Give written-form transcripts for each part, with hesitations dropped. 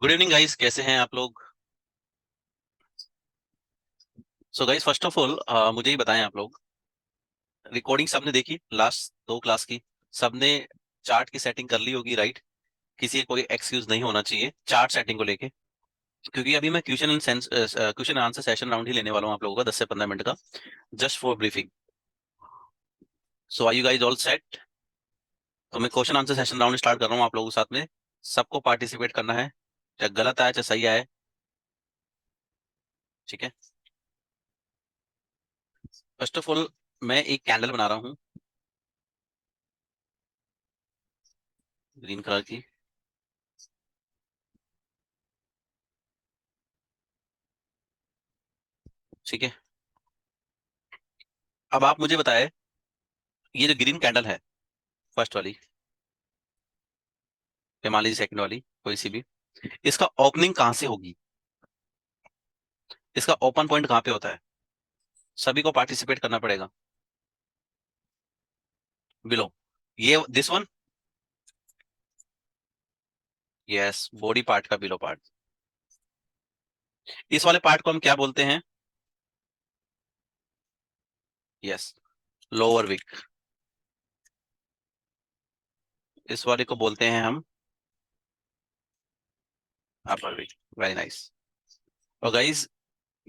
Good evening guys, कैसे हैं आप लोग। So guys, first of all मुझे ही बताएं आप लोग, रिकॉर्डिंग सबने देखी लास्ट दो क्लास की? सबने चार्ट की सेटिंग कर ली होगी, राइट? किसी का कोई एक्सक्यूज नहीं होना चाहिए चार्ट सेटिंग को लेके, क्योंकि अभी मैं क्वेश्चन आंसर सेशन राउंड ही लेने वाला हूं आप लोगों का 10 से 15 मिनट का, just for briefing. So are you guys all set? तो मैं question answer session round start कर रहा हूँ आप लोगों के साथ में। सबको पार्टिसिपेट करना है, चाहे गलत आए चाहे सही आए, ठीक है। फर्स्ट ऑफ ऑल, मैं एक कैंडल बना रहा हूँ ग्रीन कलर की, ठीक है। अब आप मुझे बताएं, ये जो ग्रीन कैंडल है, फर्स्ट वाली, या मान लीजिए सेकंड वाली, कोई सी भी, इसका ओपनिंग कहां से होगी? इसका ओपन पॉइंट कहां पे होता है? सभी को पार्टिसिपेट करना पड़ेगा। बिलो, ये this one, yes, body part का बिलो पार्ट। इस वाले पार्ट को हम क्या बोलते हैं? Yes, lower wick. इस वाले को बोलते हैं हम अपर विक। Very nice. और गाइज,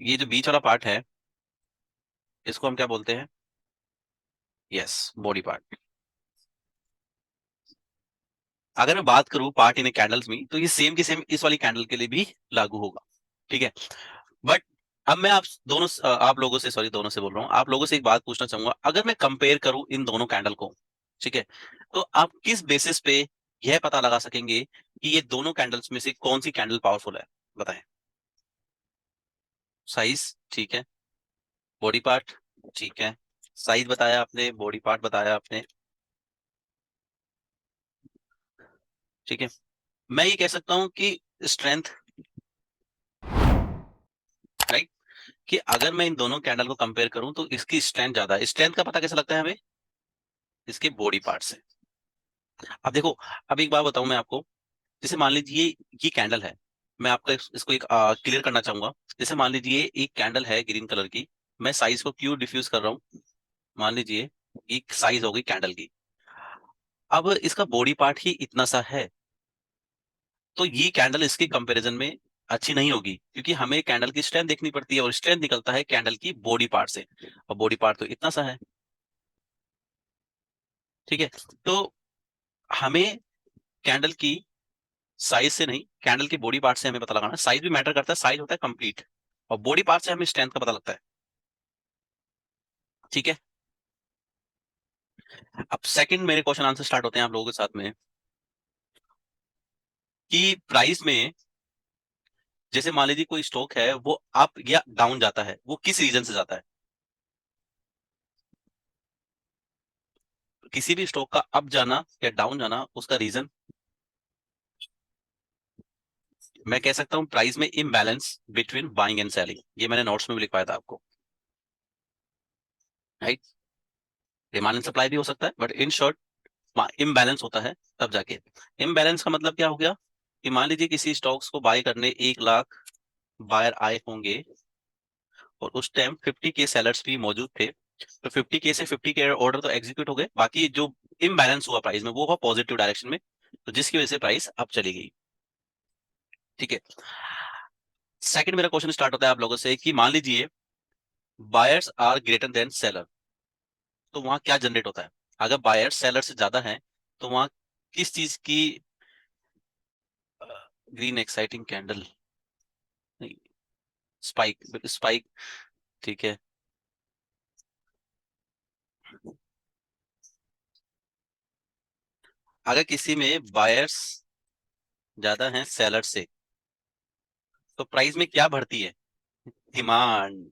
ये जो बीच वाला पार्ट है, इसको हम क्या बोलते हैं? Yes, body part. अगर मैं बात करूं पार्ट इन कैंडल्स में, तो ये सेम की सेम इस वाली कैंडल के लिए भी लागू होगा, ठीक है। बट अब मैं आप लोगों से, सॉरी, दोनों से बोल रहा हूँ, आप लोगों से एक बात पूछना चाहूंगा। अगर मैं कंपेयर करूं इन दोनों कैंडल को, ठीक है, तो आप किस बेसिस पे यह पता लगा सकेंगे कि ये दोनों कैंडल्स में से कौन सी कैंडल पावरफुल है? बताएं। साइज, ठीक है। बॉडी पार्ट, ठीक है। साइज बताया आपने, बॉडी पार्ट बताया आपने, ठीक है। मैं ये कह सकता हूं कि स्ट्रेंथ, राइट, कि अगर मैं इन दोनों कैंडल को कंपेयर करूं तो इसकी स्ट्रेंथ ज्यादा है। स्ट्रेंथ का पता कैसे लगता है हमें? इसके बॉडी पार्ट से। अब देखो, अब एक बात बताऊं मैं आपको। जैसे मान लीजिए ये कैंडल है, मैं आपको इसको एक क्लियर करना चाहूंगा। जैसे मान लीजिए एक कैंडल है ग्रीन कलर की, मैं साइज को क्यों डिफ्यूज कर रहा हूँ? मान लीजिए एक साइज हो गई कैंडल की, अब इसका बॉडी पार्ट ही इतना सा है, तो ये कैंडल इसके कंपैरिजन में अच्छी नहीं होगी, क्योंकि हमें कैंडल की स्ट्रेंथ देखनी पड़ती है, और स्ट्रेंथ निकलता है कैंडल की बॉडी पार्ट से, और बॉडी पार्ट तो इतना सा है, ठीक है। तो हमें कैंडल की साइज से नहीं, कैंडल की बॉडी पार्ट से हमें पता लगाना है। साइज भी मैटर करता है, साइज होता है कंप्लीट, और बॉडी पार्ट से हमें स्ट्रेंथ का पता लगता है, ठीक है। अब सेकंड मेरे क्वेश्चन आंसर स्टार्ट होते हैं आप लोगों के साथ में, कि प्राइस में, जैसे मान लीजिए कोई स्टॉक है, वो अप या डाउन जाता है, वो किस रीजन से जाता है? किसी भी स्टॉक का अप जाना या डाउन जाना, उसका रीजन मैं कह सकता हूं प्राइस में imbalance between buying and selling. ये मैंने नोट्स में भी लिखवाया था आपको, राइट। डिमांड एंड सप्लाई भी हो सकता है, बट इन शॉर्ट इम्बैलेंस होता है तब जाके। इम्बैलेंस का मतलब क्या हो गया? कि मान लीजिए किसी स्टॉक्स को बाय करने 1 लाख बायर आए होंगे, और उस टाइम 50 के सेलर्स भी मौजूद थे, तो 50 के से 50 के ऑर्डर तो एग्जीक्यूट हो गए, बाकी जो इम्बैलेंस हुआ प्राइस में वो हुआ पॉजिटिव डायरेक्शन में, तो जिसकी वजह से प्राइस अप चली गई, ठीक है। सेकंड मेरा क्वेश्चन स्टार्ट होता है आप लोगों से, कि मान लीजिए buyers are greater than seller, तो वहां क्या जनरेट होता है? अगर बायर्स सेलर से ज्यादा है, तो वहां किस चीज की green exciting candle, spike spike, ठीक है। अगर किसी में बायर्स ज्यादा हैं सेलर से, तो प्राइस में क्या बढ़ती है? Demand,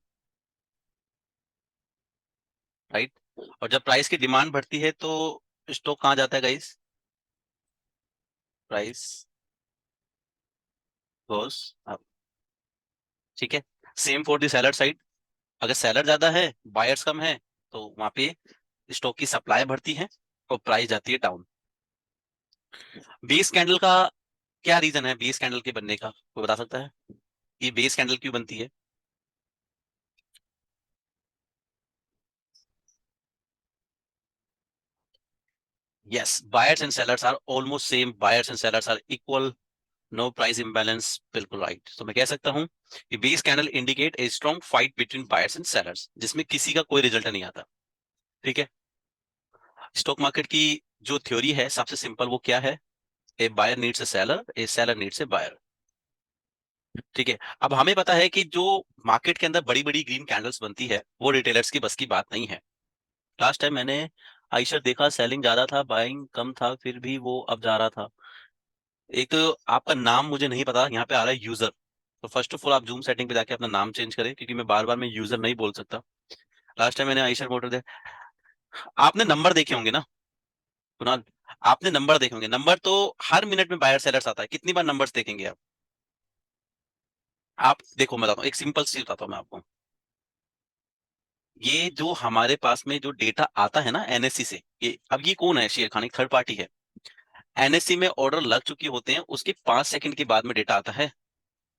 right. और जब प्राइस की डिमांड बढ़ती है, तो स्टॉक कहाँ जाता है गाइस? प्राइस गोस अप, ठीक है। Same for the seller side, अगर सेलर ज्यादा है, बायर्स कम है, तो वहां पे स्टॉक की सप्लाई बढ़ती है और प्राइस जाती है डाउन। बेस कैंडल का क्या रीजन है बेस कैंडल के बनने का, कोई बता सकता है? ये बेस कैंडल क्यों बनती है? Yes, buyers and sellers are almost same, buyers and sellers are equal, no price imbalance, बिल्कुल राइट। तो मैं कह सकता हूं कि base candle indicate a strong fight between buyers and sellers, जिसमें किसी का कोई रिजल्ट नहीं आता। ठीक है। स्टॉक मार्केट की जो थ्योरी है सबसे सिंपल, वो क्या है? A buyer needs a seller, a seller needs a buyer. ठीक है। अब हमें पता है कि जो मार्केट के अंदर बड़ी बड़ी ग्रीन कैंडल्स बनती है वो रिटेलर्स की बस की बात नहीं है। लास्ट टाइम मैंने आइशर देखा, सेलिंग ज्यादा था, बाइंग कम था, फिर भी वो अब जा रहा था। एक तो आपका नाम मुझे नहीं पता, यहाँ पे आ रहा है यूजर। तो फर्स्ट ऑफ ऑल आप जूम सेटिंग पे जाके अपना नाम चेंज करें, क्योंकि मैं बार बार मैं यूजर नहीं बोल सकता। लास्ट टाइम मैंने आइशर मोटर दे, आपने नंबर देखे होंगे ना कुणाल? आपने नंबर देखे होंगे, नंबर तो हर मिनट में बायर सेलर्स आता है, कितनी बार नंबर्स देखेंगे आप? आप देखो, मैं बताता हूँ, एक सिंपल सी बताता हूँ मैं आपको। ये जो हमारे पास में जो डेटा आता है ना एनएससी से, ये अब ये कौन है? शेयर खान एक थर्ड पार्टी है। एनएससी में ऑर्डर लग चुके होते हैं, उसके 5 सेकंड के बाद में डेटा आता है।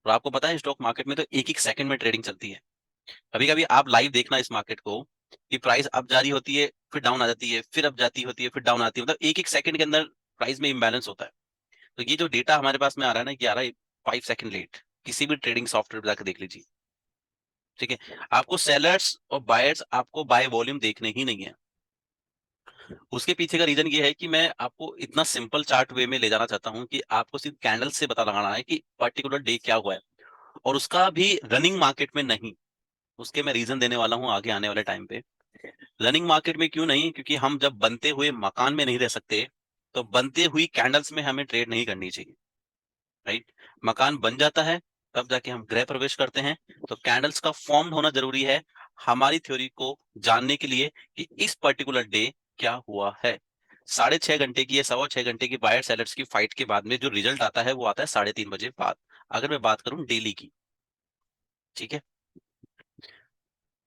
और आपको पता है स्टॉक मार्केट में तो एक एक सेकंड में ट्रेडिंग चलती है। कभी कभी आप लाइव देखना इस मार्केट को, कि प्राइस अप जारी होती है, फिर डाउन आ जाती है, फिर अप जाती होती है, फिर डाउन आती है, मतलब एक एक सेकंड के अंदर प्राइस में इम्बैलेंस होता है। तो ये जो डेटा हमारे पास में आ रहा है ना, ये आ रहा है 5 सेकंड लेट। किसी भी ट्रेडिंग सॉफ्टवेयर पर जाकर देख लीजिए। ठीक है। आपको सेलर्स और बायर्स आपको बाय वॉल्यूम देखने ही नहीं है। उसके पीछे का रीजन ये है कि मैं आपको इतना सिंपल चार्ट वे में ले जाना चाहता हूं कि आपको सिर्फ कैंडल से पता लगाना है कि पर्टिकुलर डे क्या हुआ है, और उसका भी रनिंग मार्केट में नहीं। उसके मैं रीजन देने वाला हूं आगे आने वाले टाइम पे। रनिंग मार्केट में क्यों नहीं? क्योंकि हम जब बनते हुए मकान में नहीं रह सकते, तो बनते हुई कैंडल्स में हमें ट्रेड नहीं करनी चाहिए। राइट। मकान बन जाता है, तब जाके हम गृह प्रवेश करते हैं। तो कैंडल्स का फॉर्म होना जरूरी है हमारी थ्योरी को जानने के लिए कि इस पर्टिकुलर डे क्या हुआ है। 6.5 घंटे की या 6.25 घंटे की बायर सेलर्स की फाइट के बाद में जो रिजल्ट आता है वो आता है 3:30 बजे बाद, अगर मैं बात करूं डेली की। ठीक है।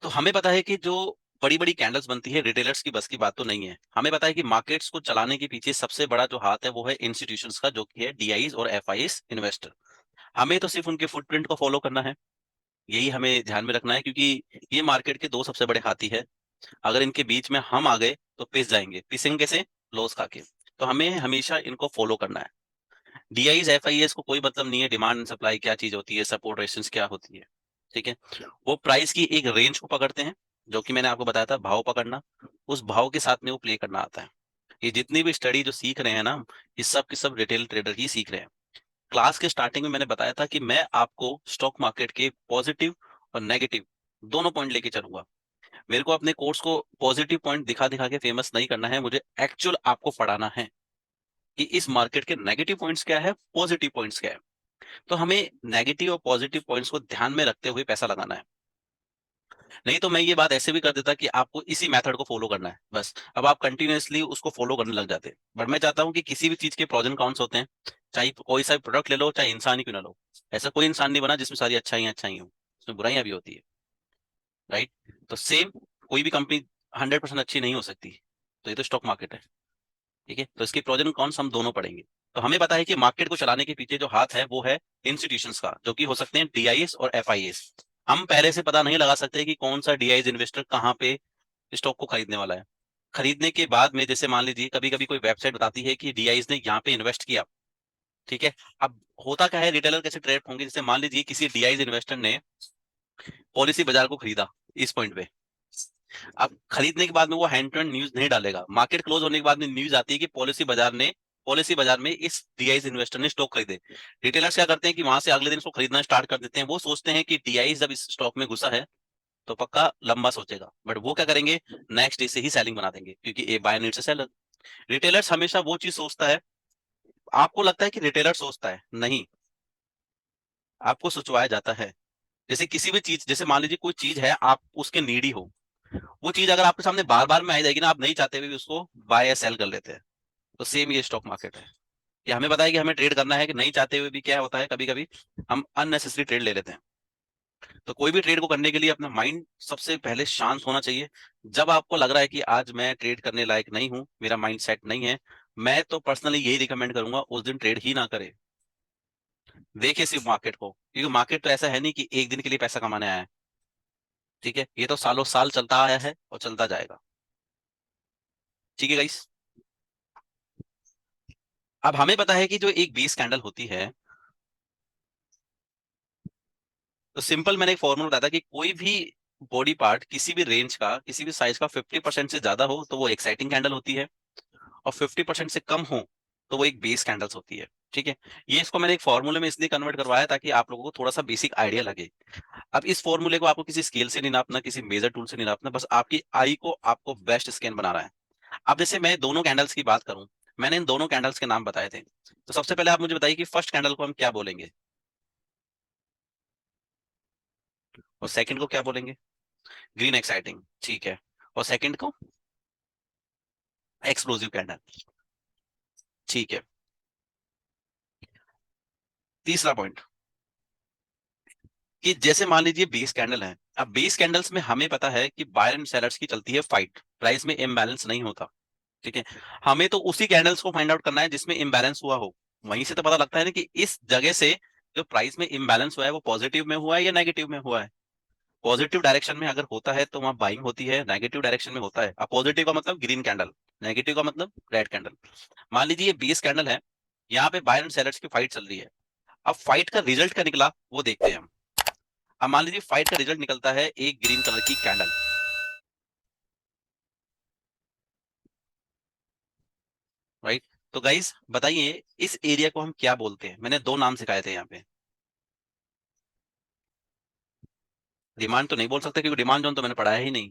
तो हमें पता है कि जो बड़ी बड़ी कैंडल्स बनती है रिटेलर्स की बस की बात तो नहीं है। हमें पता है कि मार्केट्स को चलाने के पीछे सबसे बड़ा जो हाथ है वो है इंस्टीट्यूशंस का, जो कि है डीआईज और एफआईएस इन्वेस्टर। हमें तो सिर्फ उनके फुटप्रिंट को फॉलो करना है, यही हमें ध्यान में रखना है, क्योंकि ये मार्केट के दो सबसे बड़े हाथी है। अगर इनके बीच में हम आ गए तो पिस जाएंगे। पिसेंगे कैसे? लॉस खा के। तो हमें हमेशा इनको फॉलो करना है। डीआईज एफआईएस को कोई मतलब नहीं है डिमांड एंड सप्लाई क्या चीज होती है, सपोर्ट रेजिस्टेंस क्या होती है। ठीक है। वो प्राइस की एक रेंज को पकड़ते हैं, जो कि मैंने आपको बताया था भाव पकड़ना। उस भाव के साथ में वो प्ले करना आता है। ये जितनी भी स्टडी जो सीख रहे हैं ना, ये सब के सब रिटेल ट्रेडर ही सीख रहे हैं। क्लास के स्टार्टिंग में मैंने बताया था कि मैं आपको स्टॉक मार्केट के पॉजिटिव और नेगेटिव दोनों पॉइंट लेके चलूंगा। मेरे को अपने कोर्स को पॉजिटिव पॉइंट दिखा दिखा के फेमस नहीं करना है, मुझे एक्चुअल आपको पढ़ाना है कि इस मार्केट के नेगेटिव पॉइंट्स क्या है, पॉजिटिव पॉइंट्स क्या है। तो हमें नेगेटिव और पॉजिटिव पॉइंट्स को ध्यान में रखते हुए पैसा लगाना है। नहीं तो मैं ये बात ऐसे भी कर देता कि आपको इसी मेथड को फॉलो करना है बस, अब आप कंटिन्यूअसली उसको फॉलो करने लग जाते हैं। बट मैं चाहता हूं कि किसी भी चीज के प्रोज एंड कॉन्स होते हैं, चाहे कोई सा प्रोडक्ट ले लो, चाहे इंसान ही क्यों ना लो। ऐसा कोई इंसान नहीं बना जिसमें सारी अच्छाई हो, उसमें बुराइयां भी होती है। राइट। तो सेम, कोई भी कंपनी 100% अच्छी नहीं हो सकती। तो ये तो स्टॉक मार्केट है। ठीक है। तो इसके प्रोज एंड कॉन्स हम दोनों पढ़ेंगे। तो हमें पता है कि मार्केट को चलाने के पीछे जो हाथ है वो है इंस्टीट्यूशंस का, जो कि हो सकते हैं डीआईएस और एफआईएस। हम पहले से पता नहीं लगा सकते कि कौन सा डीआईएस इन्वेस्टर कहाँ पे स्टॉक को खरीदने वाला है। खरीदने के बाद में जैसे मान लीजिए कभी कभी कोई वेबसाइट बताती है कि डीआईएस ने यहाँ पे इन्वेस्ट किया। ठीक है। अब होता क्या है, रिटेलर कैसे ट्रेड होंगे? जैसे मान लीजिए किसी डीआईएस इन्वेस्टर ने पॉलिसी बाजार को खरीदा इस पॉइंट पे। अब खरीदने के बाद में वो हैंड टू हैंड न्यूज नहीं डालेगा, मार्केट क्लोज होने के बाद में न्यूज आती है कि पॉलिसी बाजार में इस डीआईएस इन्वेस्टर ने स्टॉक खरीदे। रिटेलर्स क्या करते हैं कि वहां से अगले दिन इसको खरीदना स्टार्ट कर देते हैं। वो सोचते हैं कि डीआईएस जब इस स्टॉक में घुसा है तो पक्का लंबा सोचेगा, बट वो क्या करेंगे, नेक्स्ट डे से ही सेलिंग बना देंगे, क्योंकि a buyer needs a seller. Retailers हमेशा वो चीज सोचता है। आपको लगता है कि रिटेलर सोचता है? नहीं, आपको सोचवाया जाता है। जैसे किसी भी चीज, जैसे मान लीजिए कोई चीज है, आप उसके नीडी हो, वो चीज अगर आपके सामने बार बार में आई जाएगी ना, आप नहीं चाहते हुए भी उसको बाय या सेल कर लेते हैं। तो सेम ये स्टॉक मार्केट है कि हमें पता है कि हमें ट्रेड करना है, कि नहीं चाहते हुए भी क्या होता है कभी कभी हम अननेसेसरी ट्रेड ले लेते हैं। तो कोई भी ट्रेड को करने के लिए अपना माइंड सबसे पहले शांत होना चाहिए। जब आपको लग रहा है कि आज मैं ट्रेड करने लायक नहीं हूं, मेरा माइंड सेट नहीं है, मैं तो पर्सनली यही रिकमेंड करूंगा उस दिन ट्रेड ही ना करें। देखिए सिर्फ मार्केट को, क्योंकि मार्केट तो ऐसा है नहीं कि एक दिन के लिए पैसा कमाने आया है। ठीक है, ये तो सालों साल चलता आया है और चलता जाएगा। ठीक है गाइस। अब हमें पता है कि जो एक बेस कैंडल होती है, तो सिंपल मैंने एक फॉर्मूला बताया था कि कोई भी बॉडी पार्ट किसी भी रेंज का, किसी भी साइज का 50% से ज्यादा हो तो वो एक्साइटिंग कैंडल होती है, और 50% से कम हो तो वो एक बेस कैंडल्स होती है। ठीक है, ये इसको मैंने एक फॉर्मूले में इसलिए कन्वर्ट करवाया ताकि आप लोगों को थोड़ा सा बेसिक आइडिया लगे। अब इस फॉर्मूले को आपको किसी स्केल से नहीं नापना, किसी मेजर टूल से नहीं नापना, बस आपकी आई को आपको बेस्ट स्कैन बना रहा है। अब जैसे मैं दोनों कैंडल्स की बात करूं, मैंने इन दोनों कैंडल्स के नाम बताए थे, तो सबसे पहले आप मुझे बताइए कि फर्स्ट कैंडल को हम क्या बोलेंगे, और सेकंड को क्या बोलेंगे? ग्रीन एक्साइटिंग, ठीक है। और सेकंड को एक्सप्लोसिव कैंडल, ठीक है। तीसरा पॉइंट, कि जैसे मान लीजिए बेस कैंडल है, अब बेस कैंडल्स में हमें पता है कि बायर एंड सेलर्स की चलती है फाइट, प्राइस में इम्बैलेंस नहीं होता। ठीक है, हमें तो उसी कैंडल्स को फाइंड आउट करना है जिसमें इम्बैलेंस हुआ हो। वहीं से तो पता लगता है ना कि इस जगह से जो प्राइस में इम्बैलेंस हुआ है वो पॉजिटिव में हुआ है या नेगेटिव में हुआ है। पॉजिटिव डायरेक्शन में अगर होता है तो वहां बाइंग होती है, नेगेटिव डायरेक्शन में होता है, अब पॉजिटिव का मतलब ग्रीन कैंडल, नेगेटिव का मतलब रेड कैंडल। मान लीजिए ये बेस कैंडल है, यहाँ पे बायर एंड सेलर्स की फाइट चल रही है। अब फाइट का रिजल्ट क्या निकला वो देखते हैं हम। अब मान लीजिए फाइट का रिजल्ट निकलता है एक ग्रीन कलर की कैंडल, राइट। तो गाइस बताइए इस एरिया को हम क्या बोलते हैं? मैंने दो नाम सिखाए थे यहाँ पे। डिमांड तो नहीं बोल सकते क्योंकि डिमांड जोन तो मैंने पढ़ाया ही नहीं।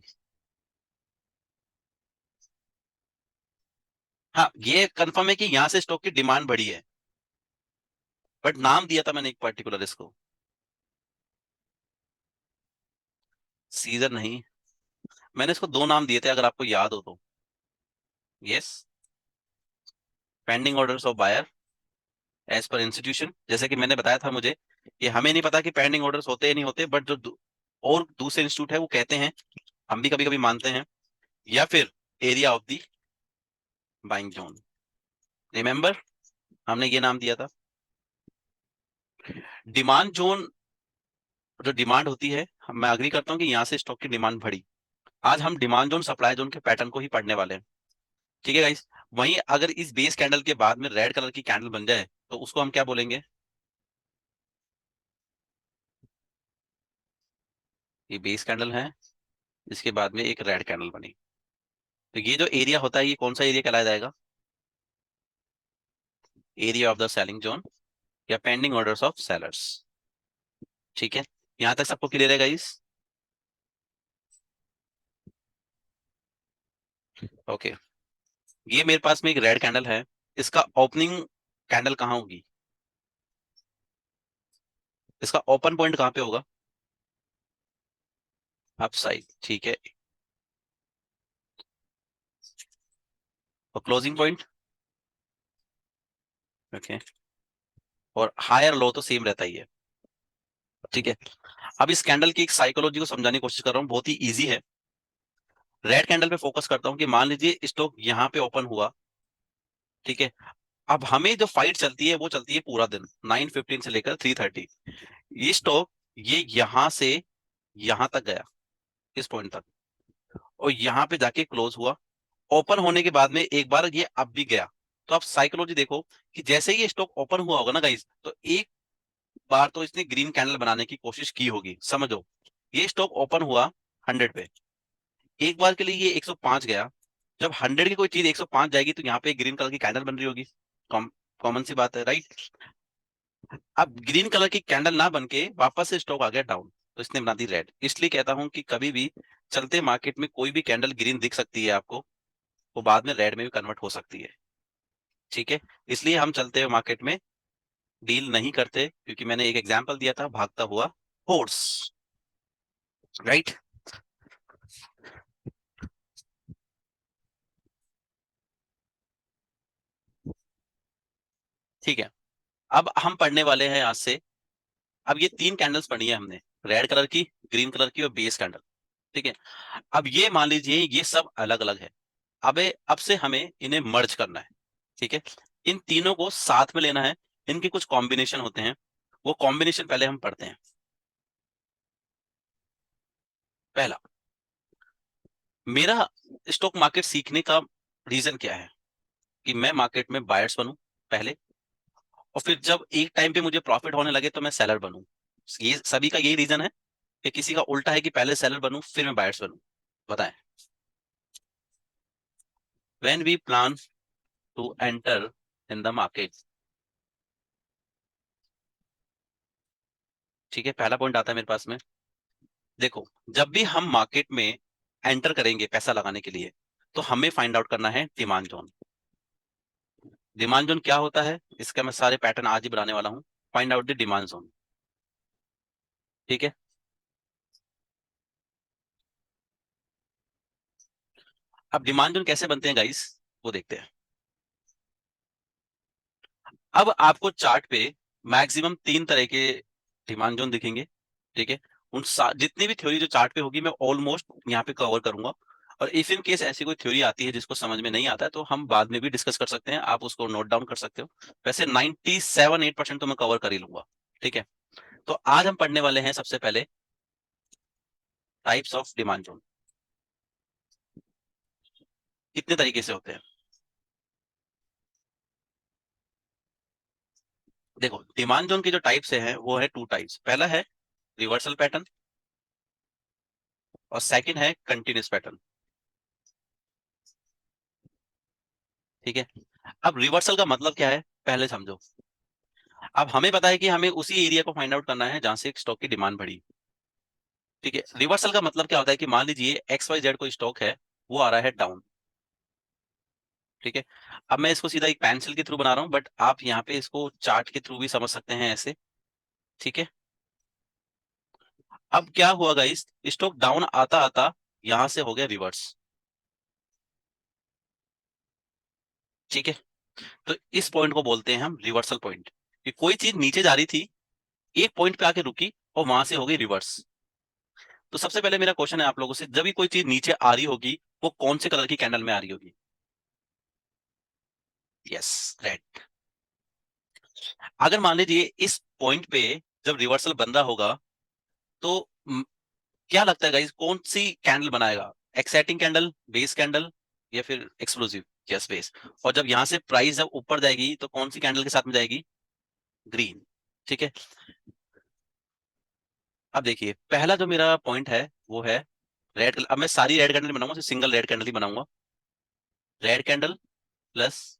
हाँ, ये कंफर्म है कि यहाँ से स्टॉक की डिमांड बढ़ी है, बट नाम दिया था मैंने एक पर्टिकुलर इसको। सीजन नहीं, मैंने इसको दो नाम दिए थे अगर आपको याद हो तो। Yes, pending orders of buyer as per institution. जैसे कि मैंने बताया था, मुझे ये हमें नहीं पता कि पेंडिंग ऑर्डर्स होते या नहीं होते, बट जो और दूसरे इंस्टीट्यूट है वो कहते हैं, हम भी कभी कभी मानते हैं। या फिर area of the buying zone, remember हमने ये नाम दिया था। डिमांड जोन, जो डिमांड होती है, मैं अग्री करता हूँ कि यहाँ से स्टॉक की डिमांड बढ़ी। आज हम डिमांड जोन सप्लाई जोन के पैटर्न को ही पढ़ने वाले हैं। ठीक है गाइस। वहीं अगर इस बेस कैंडल के बाद में रेड कलर की कैंडल बन जाए तो उसको हम क्या बोलेंगे? ये बेस कैंडल है, इसके बाद में एक रेड कैंडल बनी, तो ये जो एरिया होता है ये कौन सा एरिया कहलाया जाएगा? Area of the selling zone या पेंडिंग ऑर्डर्स ऑफ सेलर्स। ठीक है, यहां तक सबको क्लियर है गाइस? ओके, ये मेरे पास में एक रेड कैंडल है, इसका ओपनिंग कैंडल कहाँ होगी? इसका ओपन पॉइंट कहाँ पे होगा? अप साइड, ठीक है। और क्लोजिंग पॉइंट? ओके, और हायर लो तो सेम रहता ही है। ठीक है, अब इस कैंडल की एक साइकोलॉजी को समझाने की कोशिश कर रहा हूँ, बहुत ही इजी है। रेड कैंडल पे फोकस करता हूँ कि मान लीजिए स्टॉक यहाँ पे ओपन हुआ। ठीक है, अब हमें जो फाइट चलती है वो चलती है पूरा दिन, 9:15 से लेकर 3:30। ये स्टॉक ये यहां से यहां तक गया, इस पॉइंट तक, और यहाँ पे जाके क्लोज हुआ। ओपन होने के बाद में एक बार ये अब भी गया। तो आप साइकोलॉजी देखो कि जैसे ही ये स्टॉक ओपन हुआ होगा ना गाइस, तो एक बार तो इसने ग्रीन कैंडल बनाने की कोशिश की होगी। समझो, ये स्टॉक ओपन हुआ 100 पे, एक बार के लिए ये 105 गया। जब 100 की कोई चीज 105 जाएगी तो यहाँ पे ग्रीन कलर की कैंडल बन रही होगी। कॉमन सी बात है, राइट। अब ग्रीन कलर की कैंडल ना बन के वापस से स्टॉक आ गया डाउन, तो इसने बना दी रेड। इसलिए कहता हूं कि कभी भी चलते मार्केट में कोई भी कैंडल ग्रीन दिख सकती है आपको, वो बाद में रेड में भी कन्वर्ट हो सकती है। ठीक है, इसलिए हम चलते हुए मार्केट में डील नहीं करते, क्योंकि मैंने एक एग्जांपल दिया था भागता हुआ हॉर्स, राइट। ठीक है, अब हम पढ़ने वाले हैं आज से। अब ये तीन कैंडल्स पढ़ी है हमने, रेड कलर की, ग्रीन कलर की और बेस कैंडल। ठीक है, अब ये मान लीजिए ये सब अलग अलग है। अब से हमें इन्हें मर्ज करना है। ठीक है, इन तीनों को साथ में लेना है, इनके कुछ कॉम्बिनेशन होते हैं, वो कॉम्बिनेशन पहले हम पढ़ते हैं। पहला, मेरा स्टॉक मार्केट सीखने का रीजन क्या है कि मैं मार्केट में बायर्स बनूं पहले, और फिर जब एक टाइम पे मुझे प्रॉफिट होने लगे तो मैं सेलर बनूं। ये सभी का यही रीजन है कि किसी का उल्टा है कि पहले सेलर बनूं फिर मैं बायर्स बनूं? बताएं। When we plan to enter in the market, ठीक है, पहला पॉइंट आता है मेरे पास में। देखो, जब भी हम मार्केट में एंटर करेंगे पैसा लगाने के लिए, तो हमें फाइंड आउट करना है डिमांड जोन। डिमांड जोन क्या होता है, इसका मैं सारे पैटर्न आज ही बनाने वाला हूं। Find out the demand zone, ठीक है। अब डिमांड जोन कैसे बनते हैं गाइस, वो देखते हैं। अब आपको चार्ट पे मैक्सिमम 3 तरह के डिमांड जोन दिखेंगे, ठीक है। जितनी भी थ्योरी जो चार्ट पे होगी मैं ऑलमोस्ट यहाँ पे कवर करूंगा। और इफ इन केस ऐसी कोई थ्योरी आती है जिसको समझ में नहीं आता है तो हम बाद में भी डिस्कस कर सकते हैं, आप उसको नोट डाउन कर सकते हो। वैसे 97-8% तो मैं कवर कर ही लूंगा, ठीक है। तो आज हम पढ़ने वाले हैं सबसे पहले टाइप्स ऑफ डिमांड जोन। कितने तरीके से होते हैं, देखो। डिमांड जोन के जो टाइप्स हैं वो है 2 टाइप्स। पहला है रिवर्सल पैटर्न और सेकंड है कंटिन्यूस पैटर्न, ठीक है। अब रिवर्सल का मतलब क्या है पहले समझो। अब हमें पता है कि हमें उसी एरिया को फाइंड आउट करना है जहां से स्टॉक की डिमांड बढ़ी, ठीक है। रिवर्सल का मतलब क्या होता है कि मान लीजिए एक्स वाई जेड कोई स्टॉक है, वो आ रहा है डाउन, ठीक है। अब मैं इसको सीधा एक पेंसिल के थ्रू बना रहा हूं, बट आप यहाँ पे इसको चार्ट के थ्रू भी समझ सकते हैं ऐसे, ठीक है। अब क्या हुआ गाइस, स्टॉक डाउन आता आता यहां से हो गया रिवर्स, ठीक है। तो इस पॉइंट को बोलते हैं हम रिवर्सल पॉइंट, कि कोई चीज नीचे जा रही थी, एक पॉइंट पे आके रुकी और वहां से हो गई रिवर्स। तो सबसे पहले मेरा क्वेश्चन है आप लोगों से, जब भी कोई चीज नीचे आ रही होगी वो कौन से कलर की कैंडल में आ रही होगी? Yes, red. अगर मान लीजिए इस पॉइंट पे जब रिवर्सल बन रहा होगा तो क्या लगता है गाइस कौन सी कैंडल बनाएगा? एक्साइटिंग कैंडल, बेस कैंडल, या फिर एक्सप्लोसिव? Yes, base. और जब यहां से प्राइस जब ऊपर जाएगी तो कौन सी कैंडल के साथ में जाएगी? ग्रीन, ठीक है। अब देखिए पहला जो मेरा पॉइंट है वो है रेड कलर। अब मैं सारी रेड कैंडल बनाऊंगा, सिंगल रेड कैंडल ही बनाऊंगा। Red candle plus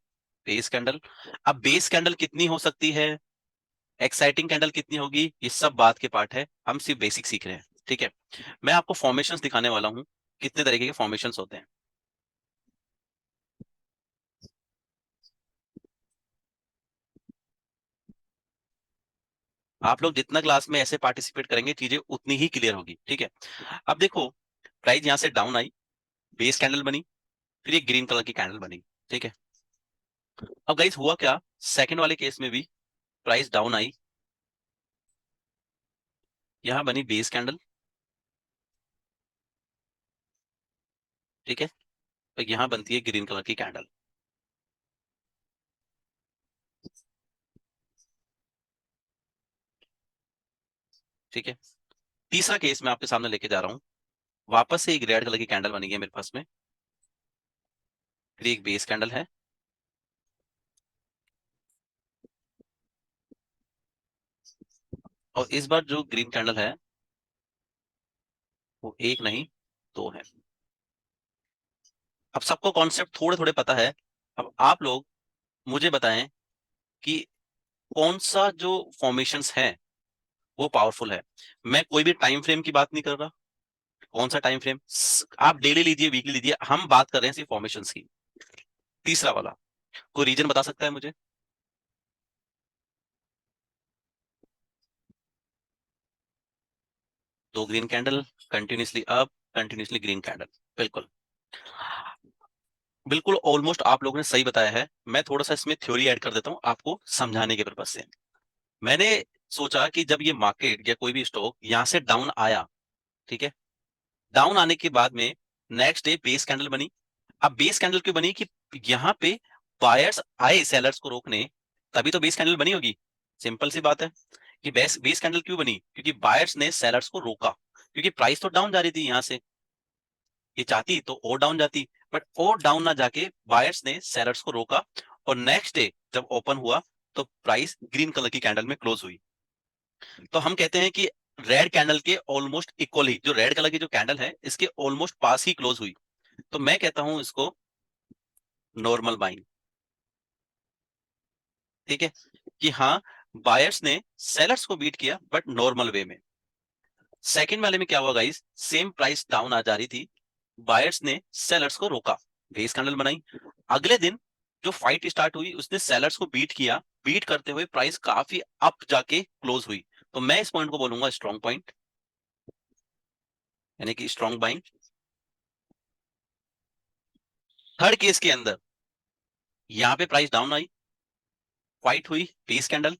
base candle. अब बेस कैंडल कितनी हो सकती है, एक्साइटिंग कैंडल कितनी होगी, ये सब बात के पार्ट है, हम सिर्फ बेसिक सीख रहे हैं, ठीक है। मैं आपको फॉर्मेशंस दिखाने वाला हूं, कितने तरीके के फॉर्मेशंस होते हैं। आप लोग जितना क्लास में ऐसे पार्टिसिपेट करेंगे चीजें उतनी ही क्लियर होगी, ठीक है। अब देखो, प्राइस यहां से डाउन आई, बेस कैंडल बनी, फिर एक ग्रीन कलर की कैंडल बनी, ठीक है। अब गाइस हुआ क्या, सेकंड वाले केस में भी प्राइस डाउन आई, यहां बनी बेस कैंडल, ठीक है। तो यहां बनती है ग्रीन कलर की कैंडल, ठीक है। तीसरा केस मैं आपके सामने लेके जा रहा हूं, वापस से एक रेड कलर की कैंडल बनी है मेरे पास में, फिर एक बेस कैंडल है, और इस बार जो ग्रीन कैंडल है वो एक नहीं, दो है। अब सबको कॉन्सेप्ट थोड़े थोड़े पता है। अब आप लोग मुझे बताएं कि कौन सा जो फॉर्मेशंस है वो पावरफुल है। मैं कोई भी टाइम फ्रेम की बात नहीं कर रहा। कौन सा टाइम फ्रेम, आप डेली लीजिए, वीकली लीजिए, हम बात कर रहे हैं सिर्फ फॉर्मेशंस की। तीसरा वाला, कोई रीजन बता सकता है मुझे? दो green candle, continuously up, continuously green candle, बिल्कुल। बिल्कुल ऑलमोस्ट आप लोगों ने सही बताया है। मैं थोड़ा सा इसमें थ्योरी ऐड कर देता हूं आपको समझाने के पर्पज से। मैंने सोचा कि जब ये मार्केट या कोई भी स्टॉक यहां से डाउन आया, ठीक है, डाउन आने के बाद में नेक्स्ट डे बेस कैंडल बनी। अब बेस कैंडल क्यों बनी, कि यहाँ पे बायर्स आए सेलर्स को रोकने, तभी तो बेस कैंडल बनी होगी। सिंपल सी बात है। कि बेस बेस कैंडल क्यों बनी, क्योंकि बायर्स ने सेलर्स को रोका, क्योंकि प्राइस तो डाउन जा रही थी यहां से, ये चाहती तो और डाउन जाती, बट और डाउन ना जाके बायर्स ने सेलर्स को रोका, और नेक्स्ट डे जब ओपन हुआ तो प्राइस ग्रीन कलर की कैंडल में क्लोज हुई। तो हम कहते हैं कि रेड कैंडल के ऑलमोस्ट इक्वल ही, जो रेड कलर की जो कैंडल है इसके ऑलमोस्ट पास ही क्लोज हुई, तो मैं कहता हूं इसको नॉर्मल बाइंग। ठीक है, कि हाँ बायर्स ने सेलर्स को बीट किया बट नॉर्मल वे में। सेकंड वाले में क्या हुआ गाइस, सेम प्राइस डाउन आ जा रही थी, बायर्स ने सेलर्स को रोका, बेस कैंडल बनाई, अगले दिन जो फाइट स्टार्ट हुई उसने सेलर्स को बीट किया, बीट करते हुए प्राइस काफी अप जाके क्लोज हुई, तो मैं इस पॉइंट को बोलूंगा स्ट्रॉन्ग पॉइंट, यानी कि स्ट्रॉन्ग बाइंग। थर्ड केस के अंदर यहाँ पे प्राइस डाउन आई, फाइट हुई, बेस कैंडल,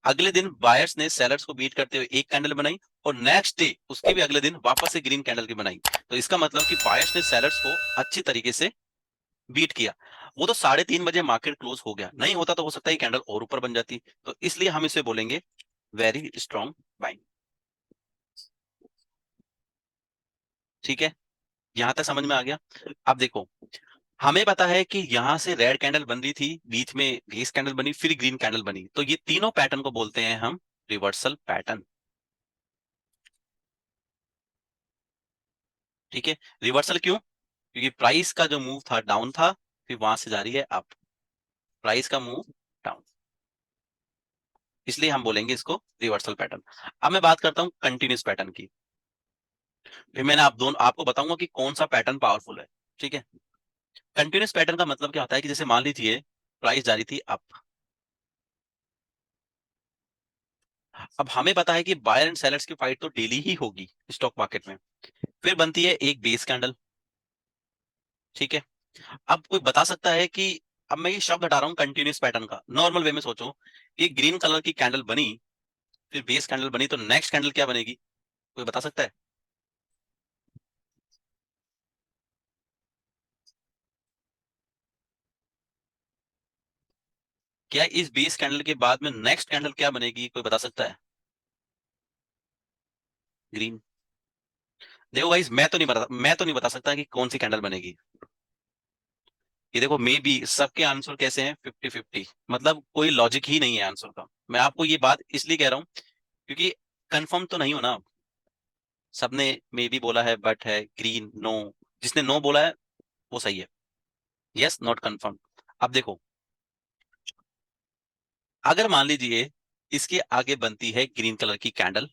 अगले दिन बायर्स ने सेलर्स को बीट करते हुए एक कैंडल बनाई, और नेक्स्ट डे उसके भी अगले दिन वापस से ग्रीन कैंडल की बनाई, तो इसका मतलब कि बायर्स ने सेलर्स को अच्छी तरीके से बीट किया। वो तो 3:30 बजे मार्केट क्लोज हो गया, नहीं होता तो हो सकता है कैंडल और ऊपर बन जाती, तो इसलिए हम इसे बोलेंगे वेरी स्ट्रॉन्ग बाइंग। ठीक है, यहां तक समझ में आ गया। अब देखो, हमें पता है कि यहां से रेड कैंडल बन रही थी, बीच में ग्रीस कैंडल बनी, फिर ग्रीन कैंडल बनी, तो ये तीनों पैटर्न को बोलते हैं हम रिवर्सल पैटर्न। ठीक है, रिवर्सल क्यों, क्योंकि प्राइस का जो मूव था डाउन था, फिर वहां से जा रही है अप, प्राइस का मूव डाउन, इसलिए हम बोलेंगे इसको रिवर्सल पैटर्न। अब मैं बात करता हूं कंटिन्यूस पैटर्न की, फिर मैंने आप दोनों आपको बताऊंगा कि कौन सा पैटर्न पावरफुल है। ठीक है, कंटिन्यूस पैटर्न का मतलब क्या होता है कि जैसे मान लीजिए प्राइस जा रही थी अप, अब हमें पता है कि बायर एंड सेलर्स की फाइट तो डेली ही होगी स्टॉक मार्केट में, फिर बनती है एक बेस कैंडल। ठीक है, अब कोई बता सकता है कि, अब मैं ये शब्द हटा रहा हूं कंटिन्यूस पैटर्न का, नॉर्मल वे में सोचो, ये ग्रीन कलर की कैंडल बनी, फिर बेस कैंडल बनी, तो नेक्स्ट कैंडल क्या बनेगी, कोई बता सकता है। क्या इस बेस कैंडल के बाद में नेक्स्ट कैंडल क्या बनेगी, कोई बता सकता है। ग्रीन। देखो गाइस, मैं तो नहीं बता सकता कि कौन सी कैंडल बनेगी। ये देखो, मे बी सबके आंसर कैसे हैं 50-50, मतलब कोई लॉजिक ही नहीं है आंसर का। मैं आपको ये बात इसलिए कह रहा हूँ क्योंकि कंफर्म तो नहीं हो ना, सबने मे बी बोला है, बट है, ग्रीन, नो, जिसने नो बोला है वो सही है, यस नॉट कंफर्म। अब देखो, अगर मान लीजिए इसके आगे बनती है ग्रीन कलर की कैंडल,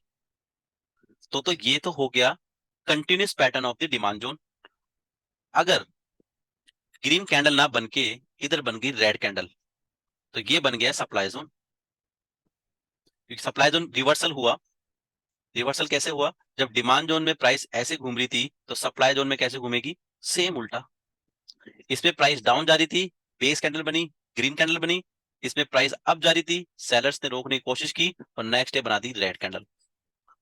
तो ये तो हो गया continuous pattern of the demand zone. अगर ग्रीन कैंडल ना बन के इधर बन गई रेड कैंडल, तो ये बन गया सप्लाई जोन, क्योंकि सप्लाई जोन रिवर्सल हुआ। रिवर्सल कैसे हुआ, जब डिमांड जोन में प्राइस ऐसे घूम रही थी तो सप्लाई जोन में कैसे घूमेगी, सेम उल्टा। इसमें प्राइस डाउन जा रही थी, बेस कैंडल बनी, ग्रीन कैंडल बनी, इसमें प्राइस अप जा रही थी, सेलर्स ने रोकने की कोशिश की और नेक्स्ट डे बना दी रेड कैंडल।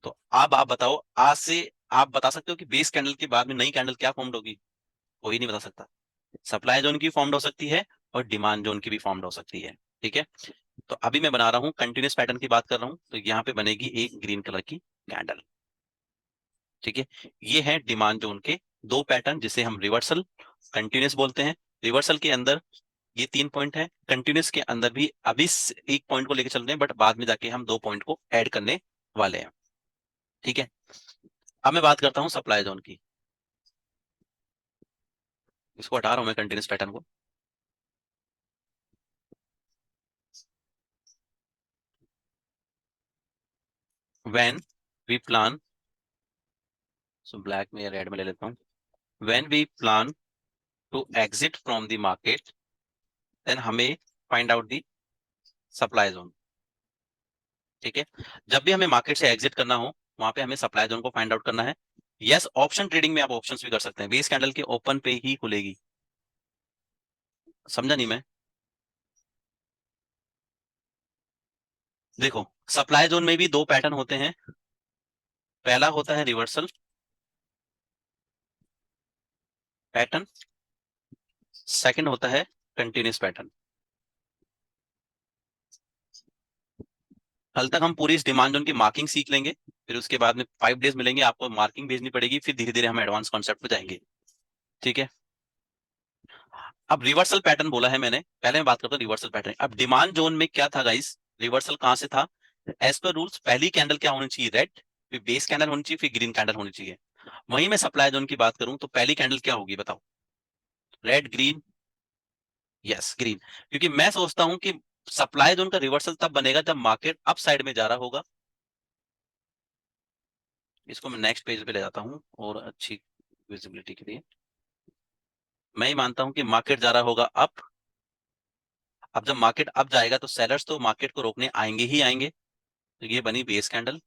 तो अब आप बताओ, आज से आप बता सकते हो कि बेस कैंडल के बाद में नई कैंडल क्या फॉर्म होगी, कोई नहीं बता सकता। सप्लाई जोन की फॉर्म हो सकती है और डिमांड जोन की भी फॉर्म हो सकती है। ठीक है, तो अभी मैं बना रहा हूं कंटिन्यूस पैटर्न की बात कर रहा हूं, तो यहाँ पे बनेगी एक ग्रीन कलर की कैंडल। ठीक है, ये है डिमांड जोन के दो पैटर्न जिसे हम रिवर्सल कंटिन्यूस बोलते हैं। रिवर्सल के अंदर ये 3 पॉइंट है, कंटिन्यूस के अंदर भी अभी एक पॉइंट को लेकर चल रहे हैं, बट बाद में जाके हम 2 पॉइंट को ऐड करने वाले हैं। ठीक है, अब मैं बात करता हूँ सप्लाई जोन की, इसको हटा रहा हूं मैं कंटिन्यूस पैटर्न को। When we plan, so black में या रेड में ले लेता हूँ, when we plan to exit from the market, then हमें find out the supply zone. ठीक है, जब भी हमें मार्केट से एग्जिट करना हो, वहां पे हमें सप्लाई जोन को फाइंड आउट करना है। यस, ऑप्शन ट्रेडिंग में आप ऑप्शंस भी कर सकते हैं, बेस कैंडल के ओपन पे ही खुलेगी। समझा नहीं मैं। देखो, सप्लाई जोन में भी दो पैटर्न होते हैं, पहला होता है रिवर्सल पैटर्न, सेकंड होता है कंटिन्यूस पैटर्न। कल तक हम पूरी इस डिमांड जोन की मार्किंग सीख लेंगे, फिर उसके बाद में 5 डेज मिलेंगे, आपको मार्किंग भेजनी पड़ेगी, फिर धीरे धीरे हम एडवांस कॉन्सेप्ट पे जाएंगे। ठीक है। अब रिवर्सल पैटर्न बोला है मैंने, पहले मैं बात करता हूँ रिवर्सल पैटर्न। अब डिमांड जोन में क्या था गाइस, रिवर्सल कहां से था? एज पर रूल्स पहली कैंडल क्या होनी चाहिए? रेड, फिर बेस कैंडल होनी चाहिए, फिर ग्रीन कैंडल होनी चाहिए। वहीं मैं सप्लाई जोन की बात करूं तो पहली कैंडल क्या होगी बताओ? Red, green, yes green. क्योंकि मैं सोचता हूं कि सप्लाई जोन का रिवर्सल तब बनेगा जब मार्केट अप साइड में जा रहा होगा। इसको मैं नेक्स्ट पेज पे ले जाता हूं और अच्छी विजिबिलिटी के लिए। मैं ही मानता हूं कि मार्केट जा रहा होगा अप। अब जब मार्केट अप जाएगा तो सेलर्स तो मार्केट को रोकने आएंगे ही आएंगे। तो ये बनी बेस कैंडल।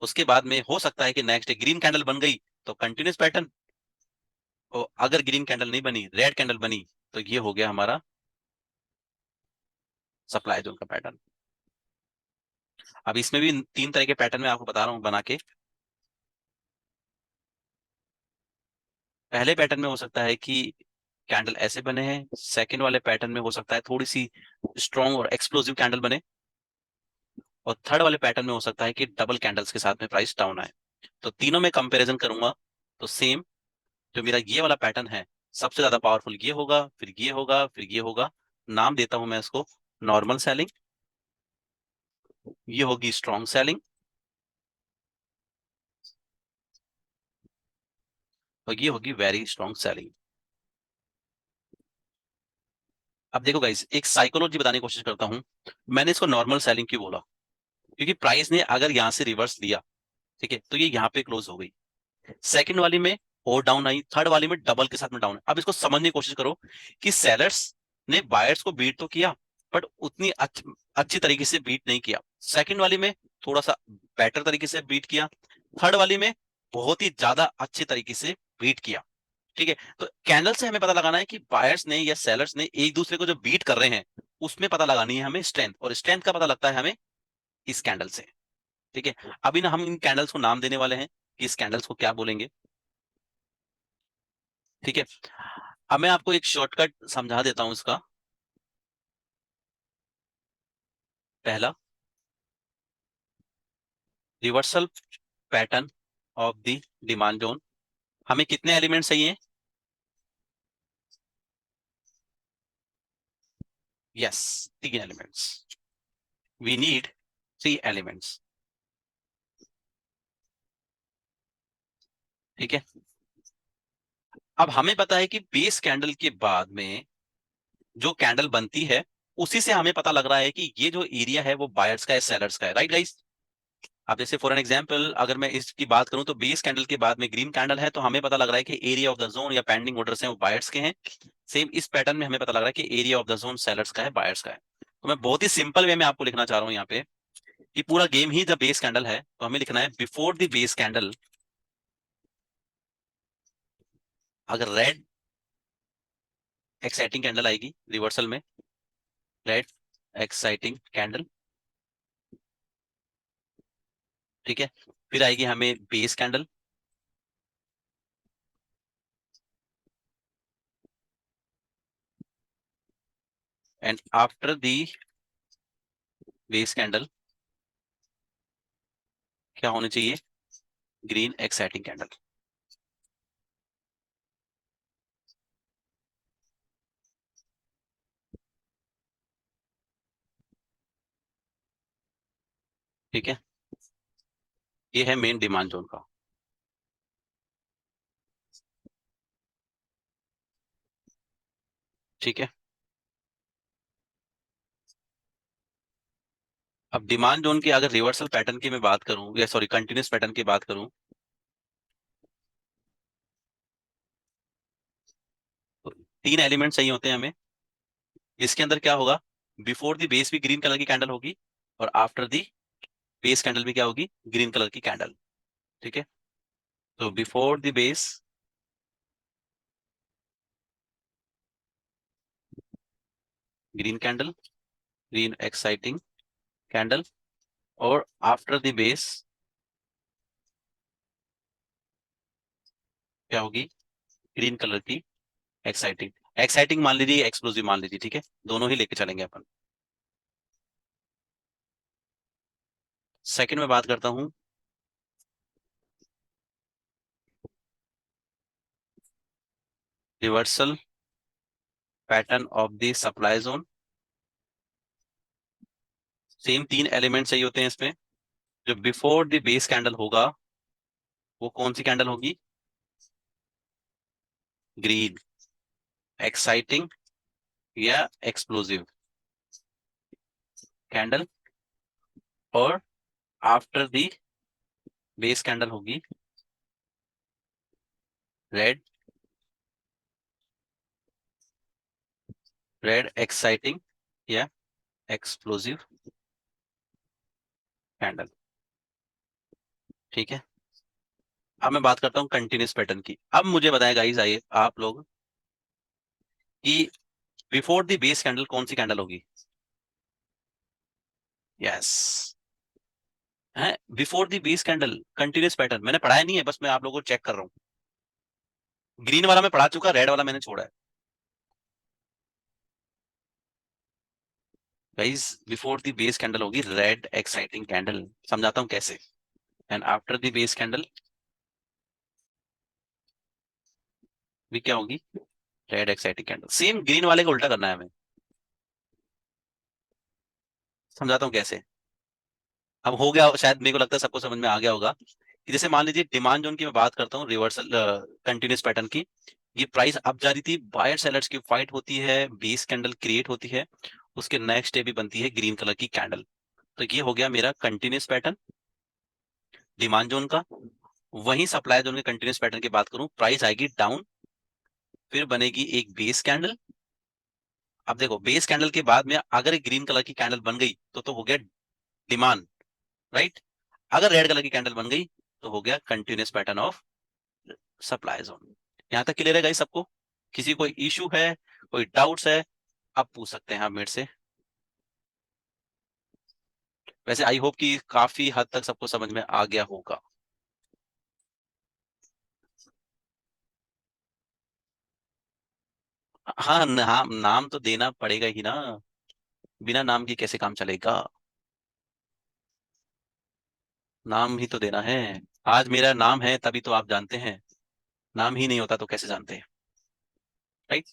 उसके बाद में हो सकता है कि नेक्स्ट डे ग्रीन कैंडल बन गई तो कंटिन्यूस पैटर्न, और अगर ग्रीन कैंडल नहीं बनी, रेड कैंडल बनी, तो ये हो गया हमारा सप्लाई जोन का पैटर्न। अब इसमें भी 3 तरह के पैटर्न में आपको बता रहा हूं बना के। पहले पैटर्न में हो सकता है कि कैंडल ऐसे बने हैं, सेकंड वाले पैटर्न में हो सकता है थोड़ी सी स्ट्रॉन्ग और एक्सप्लोसिव कैंडल बने, और थर्ड वाले पैटर्न में हो सकता है कि डबल कैंडल्स के साथ में प्राइस डाउन आए। तो तीनों में कंपैरिजन करूंगा तो सेम, जो मेरा ये वाला पैटर्न है सबसे ज्यादा पावरफुल ये होगा, फिर ये होगा, फिर ये होगा। नाम देता हूं मैं इसको नॉर्मल सेलिंग, ये होगी स्ट्रॉन्ग सेलिंग, और ये होगी वेरी स्ट्रॉन्ग सेलिंग। अब देखो गाइस, एक साइकोलॉजी बताने की कोशिश करता हूं। मैंने इसको नॉर्मल सेलिंग क्यों बोला? क्योंकि प्राइस ने अगर यहां से रिवर्स लिया, ठीक है, तो ये यहाँ पे क्लोज हो गई। सेकंड वाली में और डाउन आई, थर्ड वाली में डबल के साथ में डाउन। अब इसको समझने की कोशिश करो कि सेलर्स ने बायर्स को बीट तो किया, बट उतनी अच्छी तरीके से बीट नहीं किया। सेकंड वाली में थोड़ा सा बेटर तरीके से बीट किया, थर्ड वाली में बहुत ही ज्यादा अच्छे तरीके से बीट किया। ठीक है, तो कैंडल से हमें पता लगाना है कि बायर्स ने या सेलर्स ने एक दूसरे को जो बीट कर रहे हैं उसमें पता लगानी है हमें स्ट्रेंथ, और स्ट्रेंथ का पता लगता है हमें इस कैंडल से। ठीक है, अभी ना हम इन कैंडल्स को नाम देने वाले हैं कि इस कैंडल्स को क्या बोलेंगे। ठीक है, अब मैं आपको एक शॉर्टकट समझा देता हूं इसका। पहला, reversal pattern of the demand zone, हमें कितने एलिमेंट्स चाहिए? Yes, 3 elements. We need 3 elements. ठीक है, अब हमें पता है कि बेस कैंडल के बाद में जो कैंडल बनती है उसी से हमें पता लग रहा है कि ये जो एरिया है वो बायर्स का है, सेलर्स का है, राइट गाइस? अब जैसे फॉर एन एग्जांपल अगर मैं इसकी बात करूं तो बेस कैंडल के बाद में ग्रीन कैंडल है, तो हमें पता लग रहा है कि एरिया ऑफ द जोन या पेंडिंग ऑर्डर्स हैं वो बायर्स के हैं। सेम इस पैटर्न में हमें पता लग रहा है कि area of the zone sellers का है, बायर्स का है। तो मैं बहुत ही सिंपल वे में आपको लिखना चाह रहा हूं यहाँ पे कि पूरा गेम ही जब बेस कैंडल है तो हमें लिखना है बिफोर द बेस कैंडल, अगर रेड एक्साइटिंग कैंडल आएगी रिवर्सल में, रेड एक्साइटिंग कैंडल, ठीक है, फिर आएगी हमें base candle, and after the base candle क्या होनी चाहिए? Green exciting candle. ठीक है, ये है मेन डिमांड जोन का। ठीक है, अब डिमांड जोन की अगर रिवर्सल पैटर्न की मैं बात करूं या सॉरी कंटिन्यूस पैटर्न की बात करूं तो 3 एलिमेंट चाहिए होते हैं हमें। इसके अंदर क्या होगा? बिफोर द बेस भी ग्रीन कलर की कैंडल होगी, और आफ्टर द बेस कैंडल भी क्या होगी? ग्रीन कलर की कैंडल। ठीक है, तो before the base green candle, green exciting candle, और आफ्टर द बेस क्या होगी? ग्रीन कलर की एक्साइटिंग। एक्साइटिंग मान लीजिए, एक्सप्लोसिव मान लीजिए, ठीक है, दोनों ही लेके चलेंगे अपन। सेकंड में बात करता हूं reversal pattern of the supply zone. Same 3 element चाहिए होते हैं इसमें। जो बिफोर द बेस कैंडल होगा वो कौन सी कैंडल होगी? ग्रीन, एक्साइटिंग या एक्सप्लोसिव कैंडल। और आफ्टर द बेस कैंडल होगी रेड, रेड एक्साइटिंग या एक्सप्लोसिव कैंडल। ठीक है, अब मैं बात करता हूँ कंटिन्यूस पैटर्न की। अब मुझे बताएं गाइस, आइए आप लोग, कि बिफोर द बेस कैंडल कौन सी कैंडल होगी? यस, है before the base candle continuous pattern. मैंने पढ़ाया नहीं है, बस मैं आप लोगों को चेक कर रहा हूँ। ग्रीन वाला मैं पढ़ा चुका, रेड वाला मैंने छोड़ा है। Guys, before the base candle होगी रेड एक्साइटिंग कैंडल। समझाता हूँ कैसे। And after the base candle भी क्या होगी? Red exciting candle. Same green वाले को उल्टा करना है हमें। समझाता हूँ कैसे। अब हो गया शायद, मेरे को लगता है सबको समझ में आ गया होगा कि जैसे मान लीजिए डिमांड जोन की मैं बात करता हूँ, रिवर्सल कंटिन्यूस पैटर्न की। ये प्राइस अप जा रही थी, बायर सेलर्स की फाइट होती है, बेस कैंडल क्रिएट होती है, उसके नेक्स्ट डे भी बनती है ग्रीन कलर की कैंडल। तो ये हो गया मेरा कंटिन्यूस पैटर्न डिमांड जोन का। वहीं सप्लाई जोन के कंटिन्यूस पैटर्न की बात करूं, प्राइस आएगी डाउन, फिर बनेगी एक बेस कैंडल। अब देखो, बेस कैंडल के बाद में अगर एक ग्रीन कलर की कैंडल बन गई तो हो गया डिमांड, राइट। अगर रेड कलर की कैंडल बन गई तो हो गया continuous pattern of supply zone. यहां तक क्लियर है गाइस सबको? किसी कोई इशू है, कोई डाउट्स है, आप पूछ सकते हैं आप मेरे से। वैसे आई होप कि काफी हद तक सबको समझ में आ गया होगा। हाँ, नाम तो देना पड़ेगा ही ना, बिना नाम के कैसे काम चलेगा? नाम ही तो देना है। आज मेरा नाम है तभी तो आप जानते हैं, नाम ही नहीं होता तो कैसे जानते हैं, राइट।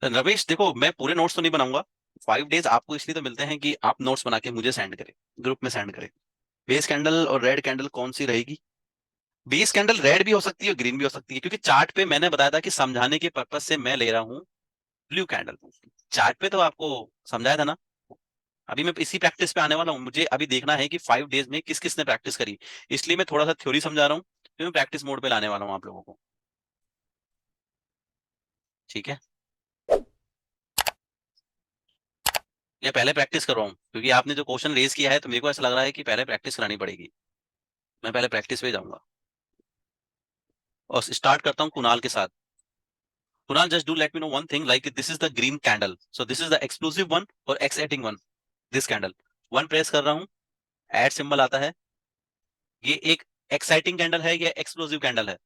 रमेश देखो, मैं पूरे नोट्स तो नहीं बनाऊंगा। 5 डेज आपको इसलिए तो मिलते हैं कि आप नोट्स बना के मुझे सेंड करें, ग्रुप में सेंड करें। बेस कैंडल और रेड कैंडल कौन सी रहेगी? बेस कैंडल रेड भी हो सकती है और ग्रीन भी हो सकती है, क्योंकि चार्ट पे मैंने बताया था कि समझाने के पर्पज से मैं ले रहा हूँ ब्लू कैंडल। चार्ट पे तो आपको समझाया था ना। अभी मैं इसी प्रैक्टिस पे आने वाला हूँ। मुझे अभी देखना है कि 5 डेज में किस किस ने प्रैक्टिस करी, इसलिए मैं थोड़ा सा थ्योरी समझा रहा हूँ, फिर मैं प्रैक्टिस मोड पे लाने वाला हूँ आप लोगों को। ठीक है, या पहले प्रैक्टिस करवाऊँ? क्योंकि आपने जो क्वेश्चन रेज किया है तो मेरे को ऐसा लग रहा है कि पहले प्रैक्टिस करानी पड़ेगी। मैं पहले प्रैक्टिस पे जाऊंगा और स्टार्ट करता हूँ कुणाल के साथ। Kunal, just do let me know one thing, like this is the green candle, so this is the exclusive one और exciting one. This candle, one press कर रहा हूँ, एड सिंबल आता है। ये एक एक्साइटिंग कैंडल है या एक्सप्लोसिव कैंडल है?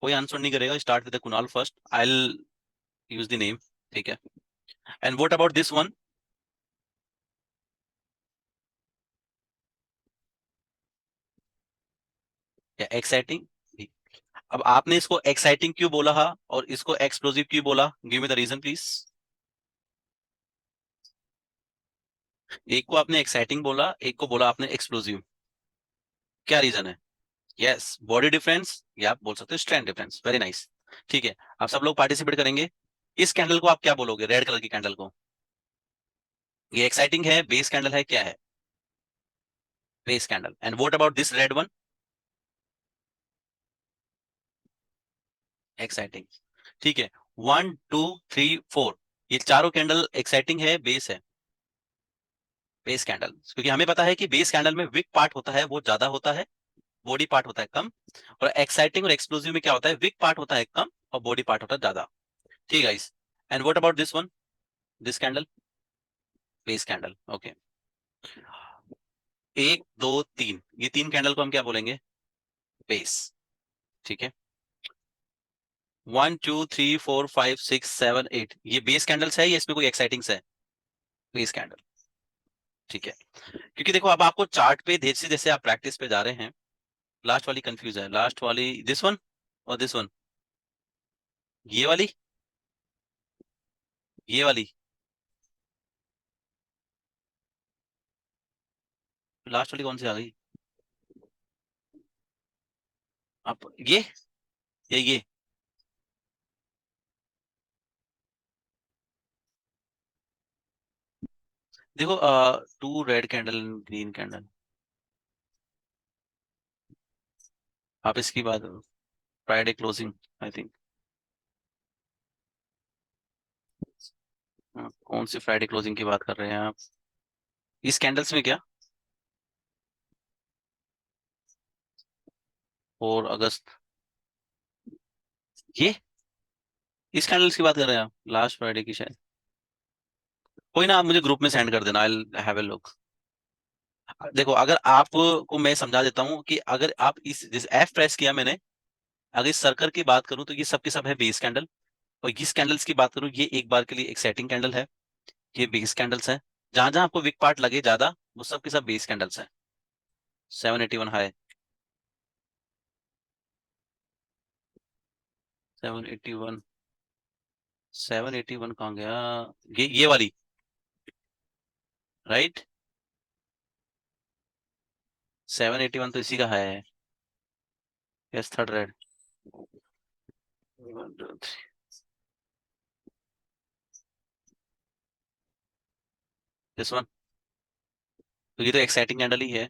कोई आंसर नहीं करेगा। Start with Kunal first, I will use the name. ठीक है, and what about this one? या एक्साइटिंग? अब आपने इसको एक्साइटिंग क्यों बोला हा और इसको एक्सप्लोसिव क्यों बोला? Give me the reason please. एक को आपने एक्साइटिंग बोला, एक को बोला आपने एक्सप्लोसिव, क्या रीजन है? यस, बॉडी डिफरेंस, या आप बोल सकते हो स्ट्रेंथ डिफरेंस। Very nice. ठीक है, आप सब लोग पार्टिसिपेट करेंगे। इस कैंडल को आप क्या बोलोगे? रेड कलर की कैंडल को? ये एक्साइटिंग है, बेस कैंडल है, क्या है? Base candle. And what about this red one? Exciting. ठीक है, 1 2 3 4, ये चारों कैंडल एक्साइटिंग है, बेस है। बेस कैंडल, क्योंकि हमें पता है कि बेस कैंडल में विक पार्ट होता है वो ज्यादा होता है, बॉडी पार्ट होता है कम। और एक्साइटिंग और एक्सप्लोसिव में क्या होता है? विक पार्ट होता है कम और बॉडी पार्ट होता है ज्यादा। ठीक है guys, and what about this one, this candle? Base candle, okay. 1 2 3, ये 3 कैंडल को हम क्या बोलेंगे? बेस। ठीक है, 1 2 3 4 5 6 7 8 ये बेस कैंडल्स है या इसमें कोई एक्साइटिंग्स है? बेस कैंडल, ठीक है। क्योंकि देखो अब आपको चार्ट पे जैसे जैसे आप प्रैक्टिस पे जा रहे हैं, लास्ट वाली कंफ्यूज है, लास्ट वाली दिस वन और दिस वन, ये वाली, ये वाली, लास्ट वाली कौन सी आ गई? आप ये देखो, 2 रेड कैंडल, ग्रीन कैंडल, आप इसकी बात, फ्राइडे क्लोजिंग, आई थिंक, कौन सी फ्राइडे क्लोजिंग की बात कर रहे हैं आप? इस कैंडल्स में क्या, 4 अगस्त, ये इस कैंडल्स की बात कर रहे हैं आप, लास्ट फ्राइडे की शायद। कोई ना, आप मुझे ग्रुप में सेंड कर देना, आई हैव ए लुक। देखो अगर आपको मैं समझा देता हूँ कि अगर आप इस एफ प्रेस किया मैंने, अगर इस सर्कल की बात करूं तो ये सब के सब है बेस कैंडल, और इस कैंडल्स की बात करूं ये एक बार के लिए एक्साइटिंग कैंडल है, ये बेस कैंडल्स है। जहां जहां आपको वीक पार्ट लगे ज्यादा, वो सब के सब बेस कैंडल्स है। 781 हाई, 781, 781 कहाँ गया? ये वाली, राइट, 781 तो इसी का है। Yes, third red, this one, तो ये तो एक्साइटिंग कैंडल ही है।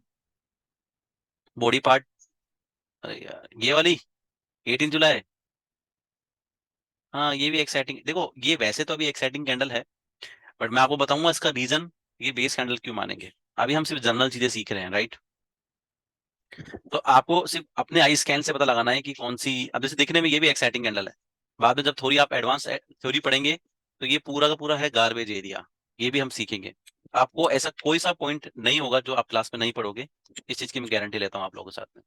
बॉडी पार्ट, अरे यार ये वाली, 18 जुलाई, हाँ ये भी एक्साइटिंग, देखो ये वैसे तो अभी एक्साइटिंग कैंडल है, बट मैं आपको बताऊंगा इसका रीजन, ये बेस कैंडल क्यों मानेंगे। अभी हम सिर्फ जनरल चीजें सीख रहे हैं, राइट? तो आपको सिर्फ अपने आई स्कैन से पता लगाना है कि कौन सी, अब जैसे दिखने में ये भी एक्साइटिंग कैंडल है, बाद में जब थोड़ी आप एडवांस थ्योरी पढ़ेंगे तो ये पूरा का पूरा है गार्बेज एरिया, ये भी हम सीखेंगे। आपको ऐसा कोई सा पॉइंट नहीं होगा जो आप क्लास में नहीं पढ़ोगे, इस चीज की मैं गारंटी लेता हूँ आप लोगों के साथ में।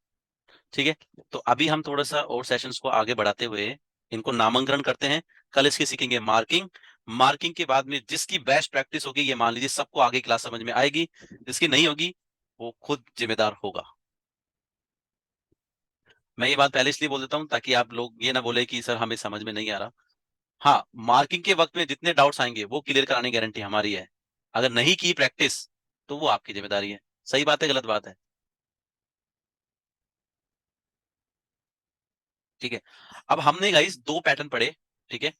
ठीक है, तो अभी हम थोड़ा सा और सेशंस को आगे बढ़ाते हुए इनको नामांकन करते हैं। कल इसकी सीखेंगे मार्किंग, मार्किंग के बाद में जिसकी बेस्ट प्रैक्टिस होगी ये मान लीजिए सबको आगे क्लास समझ में आएगी, जिसकी नहीं होगी वो खुद जिम्मेदार होगा। मैं ये बात पहले इसलिए बोल देता हूँ ताकि आप लोग ये ना बोले कि सर हमें समझ में नहीं आ रहा। हाँ, मार्किंग के वक्त में जितने डाउट्स आएंगे वो क्लियर कराने की गारंटी हमारी है। अगर नहीं की प्रैक्टिस तो वो आपकी जिम्मेदारी है। सही बात है, गलत बात है? ठीक है, अब हमने गाइस 2 पैटर्न पढ़े, ठीक है।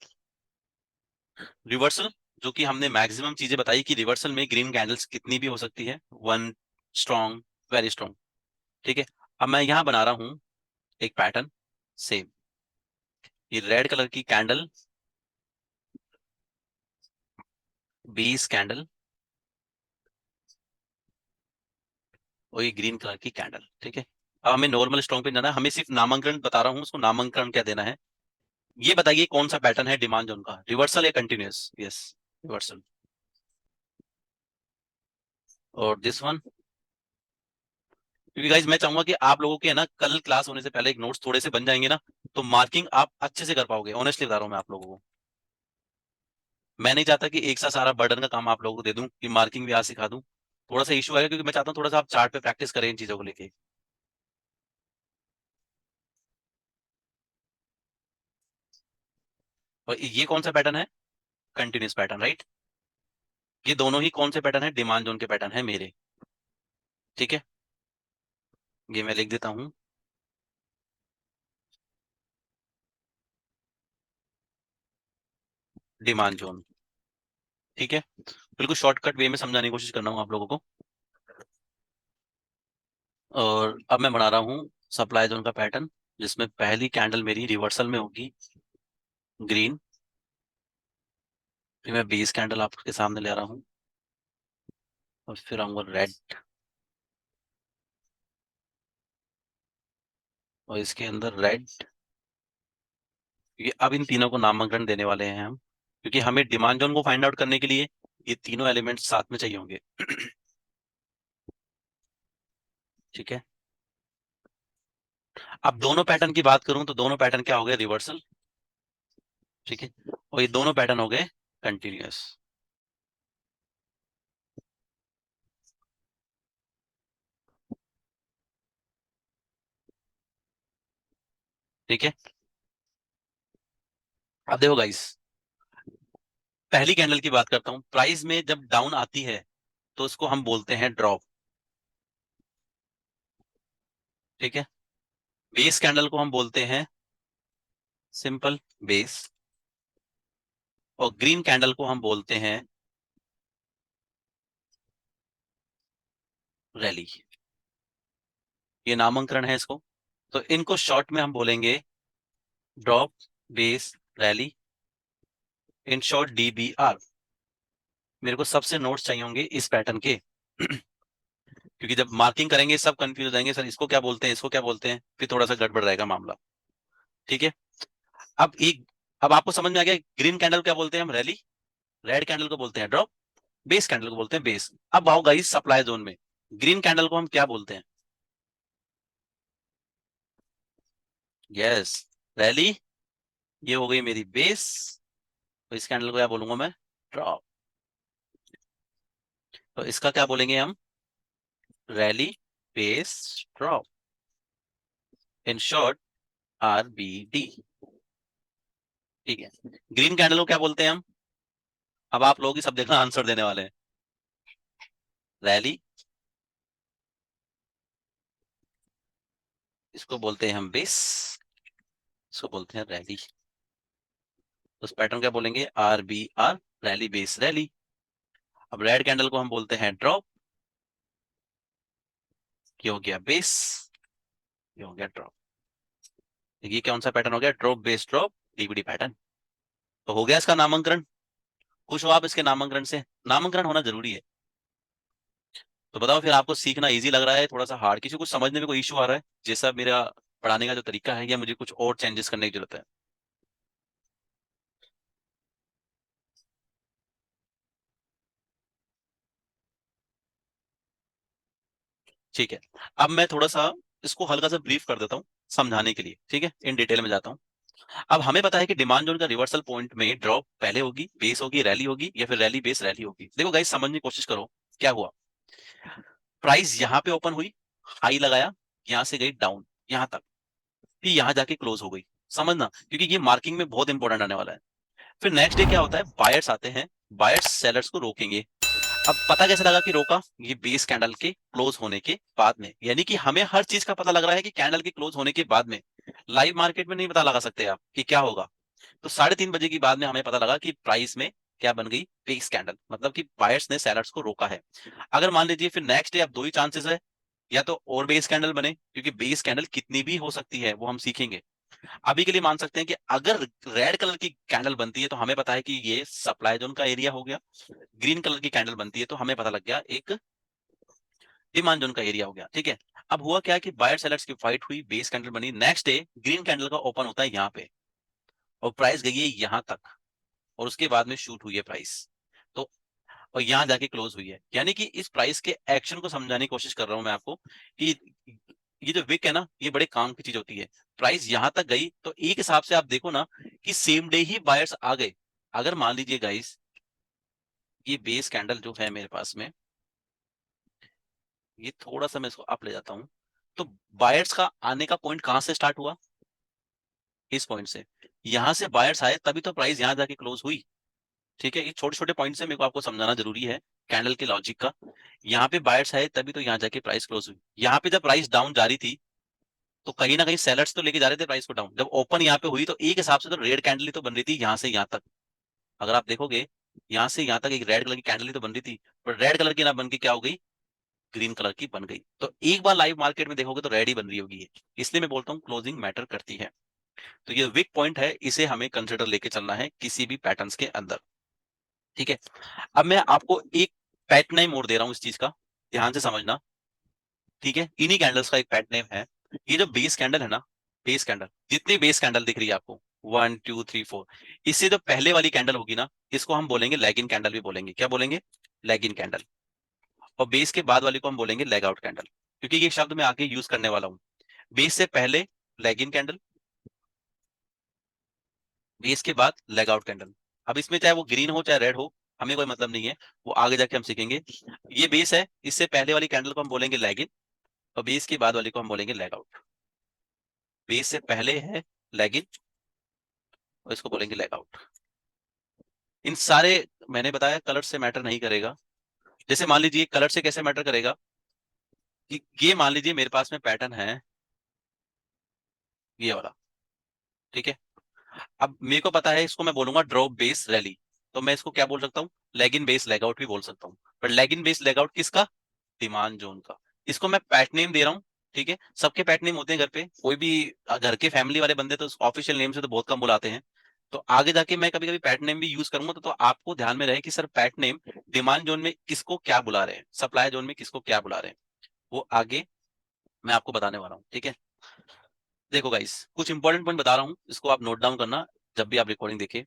रिवर्सल, जो कि हमने मैक्सिमम चीजें बताई कि रिवर्सल में ग्रीन कैंडल्स कितनी भी हो सकती है, वन स्ट्रॉन्ग, वेरी स्ट्रॉन्ग, ठीक है। अब मैं यहां बना रहा हूं एक पैटर्न सेम, ये रेड कलर की कैंडल, बेस कैंडल, और ये ग्रीन कलर की कैंडल, ठीक है। अब हमें नॉर्मल स्ट्रॉन्ग पे जाना है, हमें सिर्फ नामांकन बता रहा हूँ, उसको नामांकन क्या देना है। ये बताइए कौन सा पैटर्न है डिमांड जोन का, रिवर्सल या कंटिन्यूअस? Yes, reversal. और दिस वन, क्योंकि गाइज मैं चाहूंगा कि आप लोगों के है ना कल क्लास होने से पहले एक नोट्स थोड़े से बन जाएंगे ना, तो मार्किंग आप अच्छे से कर पाओगे, ऑनेस्टली बता रहा हूँ मैं आप लोगों को। मैं नहीं चाहता कि एक साथ सारा बर्डन का काम आप लोगों को दे दूं कि मार्किंग भी आज सिखा दूं, थोड़ा सा इशू आएगा, क्योंकि मैं चाहता हूँ थोड़ा सा आप चार्ट पे प्रैक्टिस करें इन चीजों को लेके। और ये कौन सा पैटर्न है? Continuous pattern, right? ये दोनों ही कौन से पैटर्न है? डिमांड जोन के पैटर्न है मेरे, ठीक है। ये मैं लिख देता हूँ, डिमांड जोन, ठीक है। बिल्कुल शॉर्टकट वे में समझाने की कोशिश कर रहा हूँ आप लोगों को। और अब मैं बना रहा हूँ सप्लाई जोन का पैटर्न, जिसमें पहली कैंडल मेरी रिवर्सल में होगी, ग्रीन, फिर मैं बेस कैंडल आपके सामने ले रहा हूँ, और फिर आऊंगा रेड, और इसके अंदर रेड। ये अब इन तीनों को नामांकन देने वाले हैं हम, क्योंकि हमें डिमांड जोन को फाइंड आउट करने के लिए ये तीनों एलिमेंट्स साथ में चाहिए होंगे। ठीक है, अब दोनों पैटर्न की बात करूं तो दोनों पैटर्न क्या हो गए? रिवर्सल, ठीक है, और ये दोनों पैटर्न हो गए कंटिन्यूअस। ठीक है, अब देखो गाइस, पहली कैंडल की बात करता हूं। प्राइस में जब डाउन आती है तो उसको हम बोलते हैं ड्रॉप। ठीक है, बेस कैंडल को हम बोलते हैं सिंपल बेस, और ग्रीन कैंडल को हम बोलते हैं रैली। ये नामकरण है इसको। तो इनको शॉर्ट में हम बोलेंगे drop, base, rally, in short DBR। मेरे को सबसे नोट्स चाहिए होंगे इस पैटर्न के क्योंकि जब मार्किंग करेंगे सब कंफ्यूज हो जाएंगे, सर इसको क्या बोलते हैं, इसको क्या बोलते हैं, फिर थोड़ा सा गड़बड़ रहेगा मामला। ठीक है, अब एक, अब आपको समझ में आ गया ग्रीन कैंडल क्या बोलते हैं हम, रैली। रेड कैंडल को बोलते हैं ड्रॉप, बेस कैंडल को बोलते हैं बेस। अब आओ गाइस सप्लाई जोन में, ग्रीन कैंडल को हम क्या बोलते हैं, यस, रैली। ये हो गई मेरी बेस, तो इस कैंडल को क्या बोलूंगा मैं, ड्रॉप। तो इसका क्या बोलेंगे हम, rally, base, drop, in short RBD। ठीक है, ग्रीन कैंडल को क्या बोलते हैं हम, अब आप लोग ही सब देखना आंसर देने वाले हैं, रैली, इसको बोलते हैं हम बेस, इसको बोलते हैं रैली। उस पैटर्न क्या बोलेंगे, RBR, रैली बेस रैली। अब रेड कैंडल को हम बोलते हैं ड्रॉप, ये हो गया बेस, ये हो गया ड्रॉप। ये कौन सा पैटर्न हो गया, drop base drop DBD pattern. तो हो गया इसका नामांकन। खुश हो आप इसके नामांकन से, नामांकन होना जरूरी है। तो बताओ फिर आपको सीखना इजी लग रहा है, थोड़ा सा हार्ड, किसी को समझने में कोई इशू आ रहा है जैसा मेरा पढ़ाने का जो तरीका है, या मुझे कुछ और चेंजेस करने की जरूरत है। ठीक है, अब मैं थोड़ा सा इसको हल्का सा ब्रीफ कर देता हूँ समझाने के लिए। ठीक है, इन डिटेल में जाता हूँ। अब हमें पता है कि डिमांड जोन का रिवर्सल पॉइंट में ड्रॉप पहले होगी, बेस होगी, रैली होगी, या फिर रैली बेस रैली होगी। देखो गाइस समझने की कोशिश करो, क्या हुआ, प्राइस यहां पे ओपन हुई, हाई लगाया, यहां से गई डाउन यहां तक, फिर यहां जाके क्लोज हो गई। समझना, क्योंकि ये मार्किंग में बहुत इंपॉर्टेंट आने वाला है। फिर नेक्स्ट डे क्या होता है, बायर्स आते हैं, बायर्स सेलर्स को रोकेंगे। अब पता कैसे लगा कि रोका, ये बेस कैंडल के क्लोज होने के बाद में, यानी कि हमें हर चीज का पता लग रहा है कि कैंडल के क्लोज होने के बाद में। लाइव मार्केट में नहीं पता लगा सकते आप कि क्या होगा। तो 3:30 बजे की बाद में हमें पता लगा कि प्राइस में क्या बन गई, बेस कैंडल, मतलब कि बायर्स ने सेलर्स को रोका है। अगर मान लीजिए फिर नेक्स्ट डे अब दो ही चांसेस है, या तो और बेस कैंडल बने, क्योंकि बेस कैंडल कितनी भी हो सकती है वो हम सीखेंगे। अभी के लिए मान सकते हैं कि अगर रेड कलर की कैंडल बनती है तो हमें पता है कि ये सप्लाई जोन का एरिया हो गया, ग्रीन कलर की कैंडल बनती है तो हमें पता लग गया एक डिमांड जोन का एरिया हो गया। ठीक है, अब हुआ क्या कि बायर सेलर्स की फाइट हुई, बेस कैंडल बनी, नेक्स्ट डे ग्रीन कैंडल का ओपन होता है यहाँ पे, और प्राइस गई है यहाँ तक, और उसके बाद में शूट हुई है प्राइस, तो और यहाँ जाके क्लोज हुई है। यानी कि इस प्राइस के एक्शन को समझाने की कोशिश कर रहा हूं मैं आपको कि ये जो विक है ना, ये बड़े काम की चीज होती है। प्राइस यहां तक गई तो एक हिसाब से आप देखो ना कि सेम डे ही बायर्स आ गए। अगर मान लीजिए गाइस, ये बेस कैंडल जो है मेरे पास में, ये थोड़ा सा मैं इसको अप ले जाता हूं, तो बायर्स का आने का पॉइंट कहां से स्टार्ट हुआ, इस पॉइंट से। यहां से बायर्स आए तभी तो प्राइस यहां जाके क्लोज हुई। ठीक है, ये छोटे छोटे पॉइंट से मेरे को आपको समझाना जरूरी है कैंडल के लॉजिक का। यहाँ पे बायर्स आए तभी तो यहाँ जाके प्राइस क्लोज हुई। यहाँ पे जब प्राइस डाउन जा रही थी तो कहीं ना कहीं सेलर्स तो लेके जा रहे थे प्राइस को डाउन, जब ओपन यहाँ पे हुई तो एक हिसाब से तो रेड कैंडल ही तो बन रही थी यहाँ से यहाँ तक। अगर आप देखोगे, यहाँ से यहाँ तक एक रेड कलर की कैंडल ही तो बन रही थी, पर रेड कलर की ना बन के क्या हो गई, ग्रीन कलर की बन गई। तो एक बार लाइव मार्केट में देखोगे तो रेड ही बन रही होगी ये। इसलिए मैं बोलता हूँ क्लोजिंग मैटर करती है। तो ये वीक पॉइंट है, इसे हमें कंसिडर लेके चलना है किसी भी पैटर्न्स के अंदर। ठीक है, अब मैं आपको एक पैट नेम और दे रहा हूँ इस चीज का, ध्यान से समझना। ठीक है, इन्हीं कैंडल्स का एक पैट नेम है। ये जो बेस कैंडल है ना, बेस कैंडल, जितनी बेस कैंडल दिख रही है आपको, 1 2 3 4, इससे जो पहले वाली कैंडल होगी ना, इसको हम बोलेंगे लैगिन कैंडल भी बोलेंगे। क्या बोलेंगे, लैगिन कैंडल। और बेस के बाद वाली को हम बोलेंगे लेग आउट कैंडल, क्योंकि ये शब्द मैं आगे यूज करने वाला हूँ। बेस से पहले लैगिन कैंडल, बेस के बाद लेग आउट कैंडल। अब इसमें चाहे वो ग्रीन हो चाहे रेड हो, हमें कोई मतलब नहीं है, वो आगे जाके हम सीखेंगे। ये बेस है, इससे पहले वाली कैंडल को हम बोलेंगे लेग इन, और बेस के बाद वाली को हम बोलेंगे लेग आउट। बेस से पहले है लेग इन, और इसको बोलेंगे लेग आउट। इन सारे, मैंने बताया कलर से मैटर नहीं करेगा। जैसे मान लीजिए कलर से कैसे मैटर करेगा, कि ये मान लीजिए मेरे पास में पैटर्न है ये वाला, ठीक है। अब मेरे को पता है इसको मैं बोलूंगा ड्रॉप बेस रैली, तो मैं इसको क्या बोल सकता हूँ, leg in base leg out भी बोल सकता हूँ। पर leg in base leg out किसका, डिमांड जोन का। इसको मैं पैट नेम दे रहा हूँ, ठीक है। सबके पैट नेम होते हैं घर पे, कोई भी घर के फैमिली वाले बंदे तो ऑफिशियल नेम से तो बहुत कम बुलाते हैं। तो आगे जाके मैं कभी कभी पैट नेम भी यूज करूंगा, तो आपको ध्यान में रहे कि sir PAT name demand zone में किसको क्या बुला रहे हैं, सप्लाई जोन में किसको क्या बुला रहे हैं, वो आगे मैं आपको बताने वाला हूँ, ठीक है। देखो गाइस, कुछ इंपॉर्टेंट पॉइंट बता रहा हूँ, इसको आप नोट डाउन करना जब भी आप रिकॉर्डिंग देखें।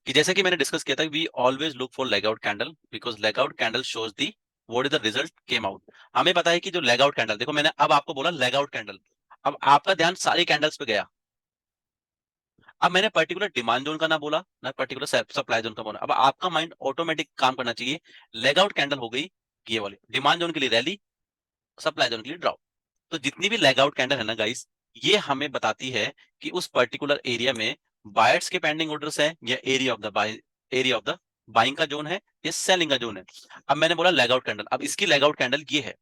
कि जैसे कि मैंने डिस्कस किया था, we always look for leg out candle because leg out candle shows the what is the result came out. हमें पता है कि जो लेग आउट कैंडल, देखो मैंने अब आपको बोला लेग आउट कैंडल, अब आपका ध्यान सारी कैंडल्स पे गया। अब मैंने पर्टिकुलर डिमांड जोन का ना बोला ना पर्टिकुलर सप्लाई जोन का बोला, अब आपका माइंड ऑटोमेटिक काम करना चाहिए। लेग आउट कैंडल हो गई ये वाली, डिमांड जोन के लिए रैली, सप्लाई जोन के लिए ड्रॉप। तो जितनी भी लेग आउट कैंडल है ना गाइस, ये हमें बताती है कि उस पर्टिकुलर एरिया में बायर्स के पेंडिंग ऑर्डर्स है या एरिया ऑफ द बाइंग का जोन है या सेलिंग का जोन है। अब मैंने बोला लेग आउट कैंडल, अब इसकी लेग आउट कैंडल ये है।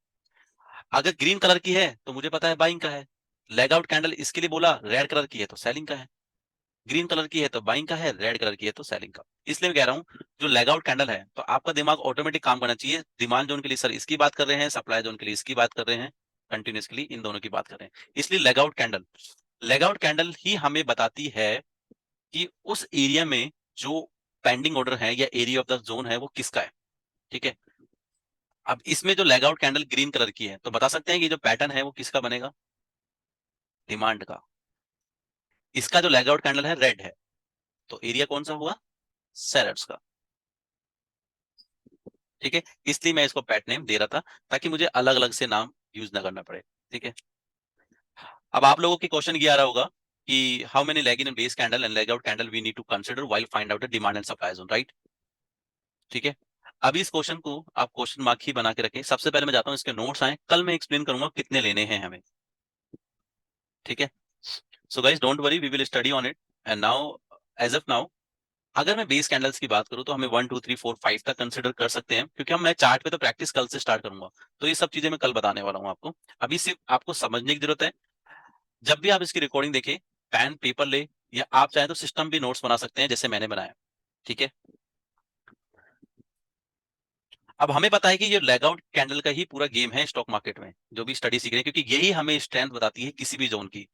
अगर ग्रीन कलर की है तो मुझे पता है बाइंग का है। लेग आउट कैंडल इसके लिए बोला रेड कलर की है तो सेलिंग का है। ग्रीन कलर की है तो बाइंग का है, रेड कलर की है तो सेलिंग का। इसलिए मैं कह रहा हूँ जो लेग आउट कैंडल है, तो आपका दिमाग ऑटोमेटिक काम करना चाहिए। डिमांड जोन के लिए सर इसकी बात कर रहे हैं, सप्लाई जोन के लिए इसकी बात कर रहे हैं, कंटिन्यूसली इन दोनों की बात कर रहे हैं। इसलिए लेग आउट कैंडल ही हमें बताती है कि उस एरिया में जो पेंडिंग ऑर्डर है या एरिया ऑफ द जोन है वो किसका है, ठीक है। अब इसमें जो leg out candle green colour की है, तो बता सकते हैं कि जो पैटर्न है वो किसका बनेगा, डिमांड का। इसका जो लेग आउट कैंडल है रेड है, तो एरिया कौन सा हुआ, सेलर्स का, ठीक है। इसलिए मैं इसको पैट नेम दे रहा था, ताकि मुझे अलग अलग से नाम यूज ना करना पड़े, ठीक है। अब आप लोगों के क्वेश्चन ये आ रहा होगा कि how many leg in and base candle and leg out candle we need to consider while find out the demand and supply zone, right, ठीक है। अभी इस क्वेश्चन को आप क्वेश्चन मार्क ही बना के रखें। सबसे पहले मैं जाता हूँ, इसके नोट्स आए, कल मैं एक्सप्लेन करूंगा कितने लेने हैं हमें, ठीक है। So guys don't worry, we will study on it. And now, as of now, अगर मैं बेस कैंडल्स की बात करूं तो हमें 1 2 3 4 5 तक कंसिडर कर सकते हैं, क्योंकि हम मैं चार्ट पे तो प्रैक्टिस कल से स्टार्ट करूंगा। तो ये सब चीजें मैं कल बताने वाला हूं आपको। अभी सिर्फ आपको समझने की जरूरत है। जब भी आप इसकी रिकॉर्डिंग देखें, पेन पेपर ले, या आप चाहें तो सिस्टम भी नोट्स बना सकते हैं जैसे मैंने बनाया, ठीक है। अब हमें पता है कि ये लेग आउट कैंडल का ही पूरा गेम है स्टॉक मार्केट में, जो भी स्टडी सीख रहे हैं, क्योंकि यही हमें स्ट्रेंथ बताती है किसी भी जोन की।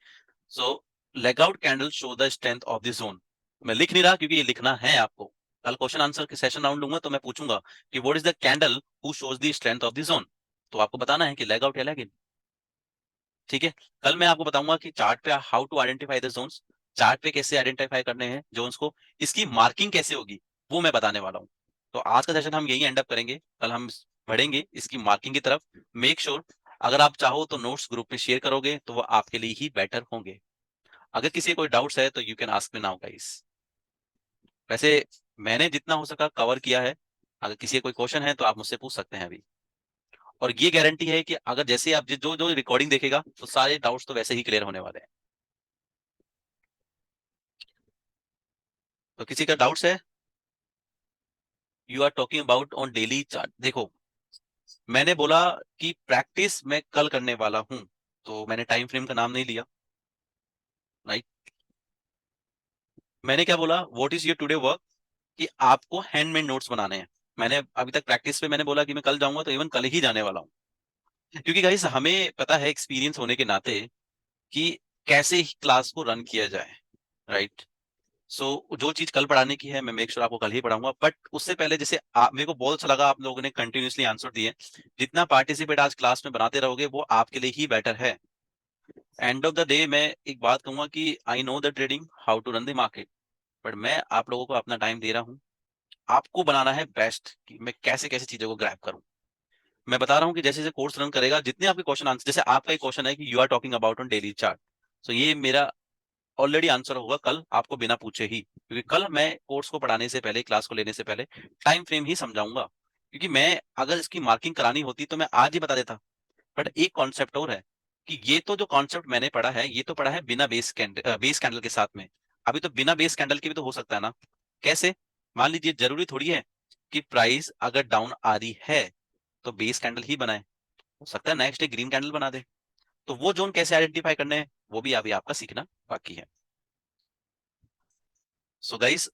सो leg out candle show the strength of the zone. मैं लिख नहीं रहा क्योंकि ये लिखना है आपको। कल क्वेश्चन आंसर के सेशन राउंड लूंगा तो मैं पूछूंगा कि what is the candle who shows the strength of the zone, तो आपको बताना है कि लेग आउट या लेग इन, ठीक है। कल मैं आपको बताऊंगा कि चार्ट पे how to identify the zones, chart पे कैसे आइडेंटिफाई करने हैं जोन्स को, इसकी मार्किंग कैसे होगी वो मैं बताने वाला हूँ। तो आज का सेशन हम यही एंड अप करेंगे, कल हम बढ़ेंगे इसकी मार्किंग की तरफ। मेक श्योर अगर आप चाहो तो नोट्स ग्रुप में शेयर करोगे तो वो आपके लिए ही बेटर होंगे। अगर किसी कोई डाउट्स है तो you can ask me now guys. वैसे मैंने जितना हो सका कवर किया है, अगर किसी का कोई क्वेश्चन है तो आप मुझसे पूछ सकते हैं अभी। और ये गारंटी है कि अगर जैसे आप जो जो रिकॉर्डिंग देखेगा तो सारे डाउट्स तो वैसे ही क्लियर होने वाले हैं। तो किसी का डाउट्स है, you are talking about on daily chart. देखो मैंने बोला कि प्रैक्टिस मैं कल करने वाला हूं, तो मैंने टाइम फ्रेम का नाम नहीं लिया, राइट। मैंने क्या बोला, what is your today work, कि आपको हैंडमेड नोट्स बनाने हैं। मैंने अभी तक प्रैक्टिस पे मैंने बोला कि मैं कल जाऊंगा, तो इवन कल ही जाने वाला हूँ। क्योंकि गाइस हमें पता है एक्सपीरियंस होने के नाते कि कैसे क्लास को रन किया जाए, राइट। सो जो चीज कल पढ़ाने की है मैं मेक श्योर आपको कल ही पढ़ाऊंगा। बट उससे पहले जैसे मेरे को बहुत अच्छा लगा आप लोगों ने कंटिन्यूसली आंसर दिए। जितना पार्टिसिपेट आज क्लास में बनाते रहोगे वो आपके लिए ही बेटर है। एंड ऑफ द डे मैं एक बात कहूंगा कि I know the trading how to run the market, but मैं आप लोगों को अपना टाइम दे रहा हूँ। आपको बनाना है बेस्ट कि मैं कैसे कैसे चीजों को ग्रैब करूं। मैं बता रहा हूँ कि जैसे जैसे कोर्स रन करेगा, जितने आपके क्वेश्चन आंसर, जैसे आपका एक क्वेश्चन है कि you are talking about on daily chart, so ये मेरा ऑलरेडी आंसर होगा कल आपको बिना पूछे ही, क्योंकि कल मैं कोर्स को पढ़ाने से पहले, क्लास को लेने से पहले टाइम फ्रेम ही समझाऊंगा, क्योंकि मैं अगर इसकी मार्किंग करानी होती तो मैं आज ही बता देता। बट एक कॉन्सेप्ट और है कि ये तो जो कॉन्सेप्ट मैंने पढ़ा है, ये तो पढ़ा है बिना बेस कैंडल के साथ में। अभी तो बिना बेस कैंडल के भी तो हो सकता है ना। कैसे? मान लीजिए जरूरी थोड़ी है कि प्राइस अगर डाउन आ रही है तो बेस कैंडल ही बनाए, हो सकता है नेक्स्ट डे ग्रीन कैंडल बना दे। तो वो जोन कैसे आइडेंटिफाई करने हैं वो भी अभी आपका सीखना बाकी है। So guys,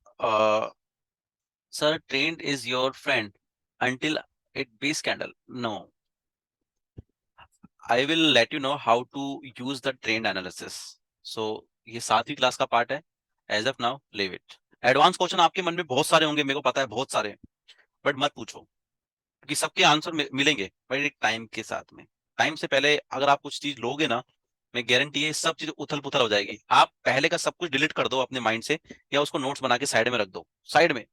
sir trend is your friend until it base candle. No, I will let you know how to use the trend analysis. So ये 7वीं क्लास का पार्ट है। As of now leave it. Advance question आपके मन में बहुत सारे होंगे, मेरे को पता है बहुत सारे, बट मत पूछो, क्योंकि सबके आंसर मिलेंगे बट एक टाइम के साथ में। टाइम से पहले अगर आप कुछ चीज लोगे ना, मैं गारंटी है सब चीज उथल पुथल हो जाएगी। आप पहले का सब कुछ डिलीट कर दो अपने माइंड से, या उसको नोट्स बना के साइड में रख दो। साइड में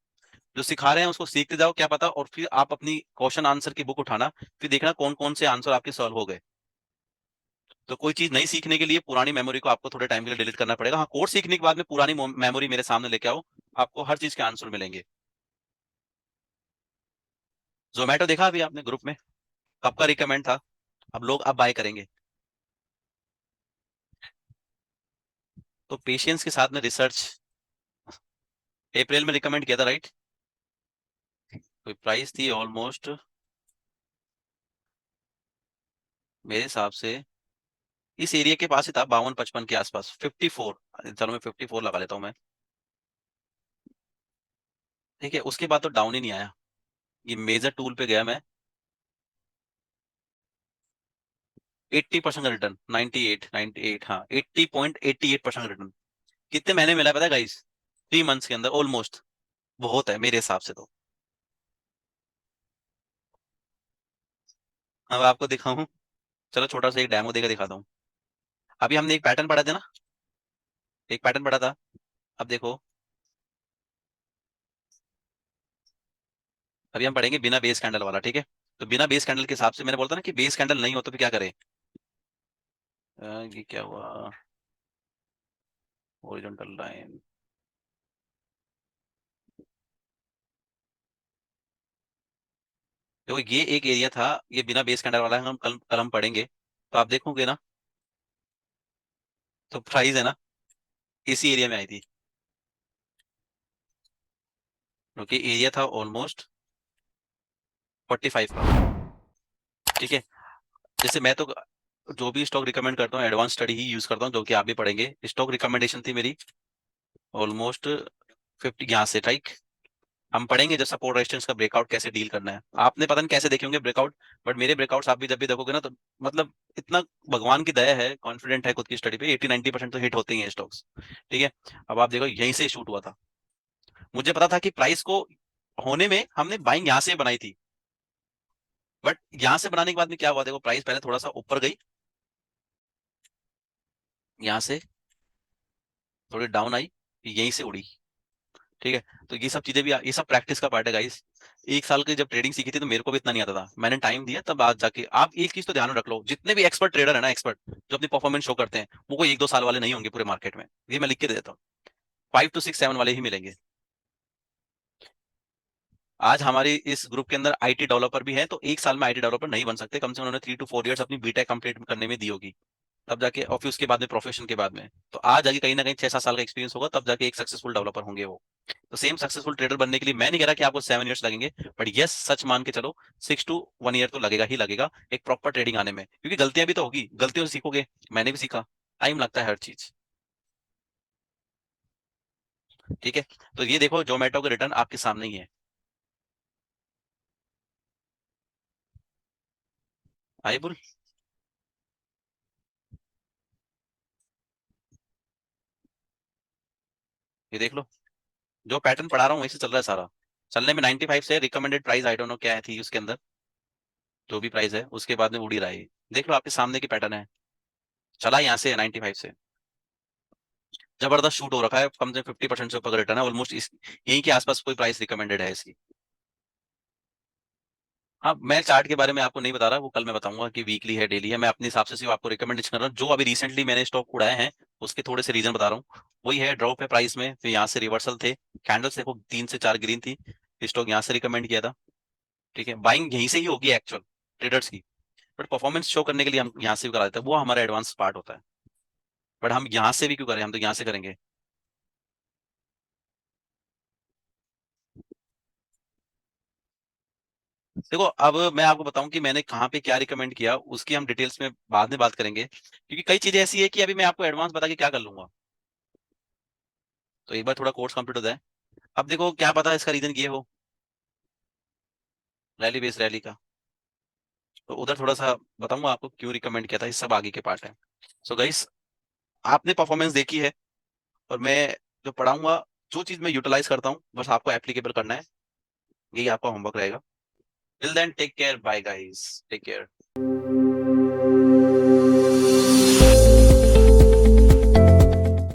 जो सिखा रहे हैं उसको सीखते जाओ, क्या पता, और फिर आप अपनी क्वेश्चन आंसर की बुक उठाना, फिर देखना कौन कौन से आंसर आपके सॉल्व हो गए। तो कोई चीज नहीं सीखने के लिए पुरानी मेमोरी को आपको थोड़े टाइम के लिए डिलीट करना पड़ेगा। हाँ, कोर्स सीखने के बाद में पुरानी मेमोरी मेरे सामने लेके आओ, आपको हर चीज के आंसर मिलेंगे। जोमेटो देखा अभी आपने ग्रुप में, कब का रिकमेंड था, अब लोग अब बाय करेंगे। तो पेशेंस के साथ में रिसर्च, अप्रैल में रिकमेंड किया था राइट। कोई प्राइस थी ऑलमोस्ट मेरे हिसाब से इस एरिया के पास ही था, 52-55 के आसपास, 54। चलो मैं 54 लगा लेता हूँ मैं। ठीक है, उसके बाद तो डाउन ही नहीं आया। ये मेजर टूल पे गया मैं, 80% का रिटर्न, 98, 98, हाँ 80.88% रिटर्न। कितने महीने मिला पता है गाइस? 3 मंथ्स के अंदर ऑलमोस्ट। बहुत है मेरे हिसाब से तो। अब आपको दिखाऊं, चलो छोटा सा एक डेमो देकर दिखाता हूँ। अभी हमने एक पैटर्न पढ़ा था ना, एक पैटर्न पढ़ा था। अब देखो, अभी हम पढ़ेंगे बिना बेस कैंडल वाला, ठीक है। तो बिना बेस कैंडल के हिसाब से मैंने बोलता ना कि बेस कैंडल नहीं हो तो फिर क्या करें। ये क्या हुआ, हॉरिजॉन्टल लाइन। देखो ये एक एरिया था, ये बिना बेस कैंडल वाला है, हम कल हम पढ़ेंगे तो आप देखोगे ना, तो प्राइस है ना इसी एरिया में आई थी, क्योंकि एरिया था ऑलमोस्ट 45 का। ठीक है, जैसे मैं तो जो भी स्टॉक रिकमेंड करता हूँ एडवांस स्टडी ही यूज करता हूँ, जो कि आप भी पढ़ेंगे। स्टॉक रिकमेंडेशन थी मेरी ऑलमोस्ट 50 यहाँ से, राइट। हम पढ़ेंगे जब सपोर्ट रेजिस्टेंस का ब्रेकआउट कैसे डील करना है। आपने पता नहीं कैसे देखे होंगे ब्रेकआउट, बट मेरे ब्रेकआउट्स आप भी जब भी देखोगे ना, तो मतलब इतना भगवान की दया है, कॉन्फिडेंट है खुद की स्टडी पे, 80-90% तो हिट होते ही हैं स्टॉक्स। ठीक है, अब आप देखो यहीं से शूट हुआ था। मुझे पता था कि प्राइस को होने में हमने बाइंग यहाँ से बनाई थी, बट यहाँ से बनाने के बाद में क्या हुआ, देखो प्राइस पहले थोड़ा सा ऊपर गई, यहाँ से थोड़ी डाउन आई, यहीं से उड़ी। ठीक है, तो ये सब चीजें भी, ये सब प्रैक्टिस का पार्ट है गाइस। एक साल की जब ट्रेडिंग सीखी थी तो मेरे को भी इतना नहीं आता था, मैंने टाइम दिया, तब आज जाके आप एक चीज तो ध्यान में रख लो, जितने भी एक्सपर्ट ट्रेडर है ना, एक्सपर्ट जो अपनी परफॉर्मेंस शो करते हैं, वो कोई 1-2 साल वाले नहीं होंगे पूरे मार्केट में, ये मैं लिख के दे देता हूँ। 5 to 6 7 वाले ही मिलेंगे। आज हमारी इस ग्रुप के अंदर आईटी डेवलपर भी है, तो एक साल में आईटी डेवलपर नहीं बन सकते, कम से कम उन्होंने 3 to 4 years अपनी बीटेक कंप्लीट करने में दी होगी, तब जाके, और फिर उसके बाद में प्रोफेशन के बाद में, तो आज जाके कहीं ना कहीं 6-7 साल का एक्सपीरियंस होगा, तब जाके एक सक्सेसफुल डेवलपर होंगे वो। तो सेम सक्सेसफुल ट्रेडर बनने के लिए मैं नहीं कह रहा कि आपको 7 years लगेंगे, बट यस सच मान के चलो 6 to 1 year तो लगेगा ही लगेगा एक प्रॉपर ट्रेडिंग आने में, क्योंकि गलतियां भी तो होगी, गलतियों से सीखोगे। मैंने भी सीखा, टाइम लगता है हर चीज। ठीक है, तो ये देखो जोमेटो के रिटर्न आपके सामने ही है। आई बुल, ये देख लो, जो पैटर्न पढ़ा रहा हूँ वैसे चल रहा है सारा। चलने में 95 से recommended price I don't know क्या थी उसके अंदर, जो भी प्राइस है उसके बाद में उड़ी रहा है। देख लो आपके सामने की पैटर्न है, चला यहाँ से 95 से, जबरदस्त शूट हो रखा है, कम से 50% से ऊपर रिटर्न है ऑलमोस्ट, इस यहीं के आसपास कोई प्राइस रिकमेंडेड है इसकी। हाँ, मैं चार्ट के बारे में आपको नहीं बता रहा, वो कल मैं बताऊंगा कि वीकली है डेली है, मैं अपने हिसाब से सिर्फ आपको रिकमेंडेशन कर रहा हूँ जो अभी रिसेंटली मैंने स्टॉक उड़ाए हैं, उसके थोड़े से रीजन बता रहा हूँ। वही है, ड्रॉप है प्राइस में, फिर यहाँ से रिवर्सल थे, कैंडल्स देखो 3 से 4 ग्रीन थी, स्टॉक यहाँ से रिकमेंड किया था। ठीक है, बाइंग यहीं से ही होगी एक्चुअल ट्रेडर्स की, बट परफॉर्मेंस शो करने के लिए हम यहाँ से भी करा देते हैं, वो हमारा एडवांस पार्ट होता है। बट हम यहाँ से भी क्यों करें, हम तो यहाँ से करेंगे। देखो अब मैं आपको बताऊं कि मैंने कहाँ पे क्या रिकमेंड किया, उसकी हम डिटेल्स में बाद में बात करेंगे, क्योंकि कई चीजें ऐसी है कि अभी मैं आपको एडवांस बता के क्या कर लूंगा। तो एक बार थोड़ा कोर्स कंप्लीट हो जाए। अब देखो क्या पता इसका रीजन ये हो, रैली बेस रैली का, तो उधर थोड़ा सा बताऊंगा आपको क्यों रिकमेंड किया था, ये सब आगे के पार्ट है। सो गाइस, आपने परफॉर्मेंस देखी है, और मैं जो पढ़ाऊंगा, जो चीज मैं यूटिलाइज करता हूँ, बस आपको एप्लीकेबल करना है, यही आपका होमवर्क रहेगा। Till then take care, bye guys, take care.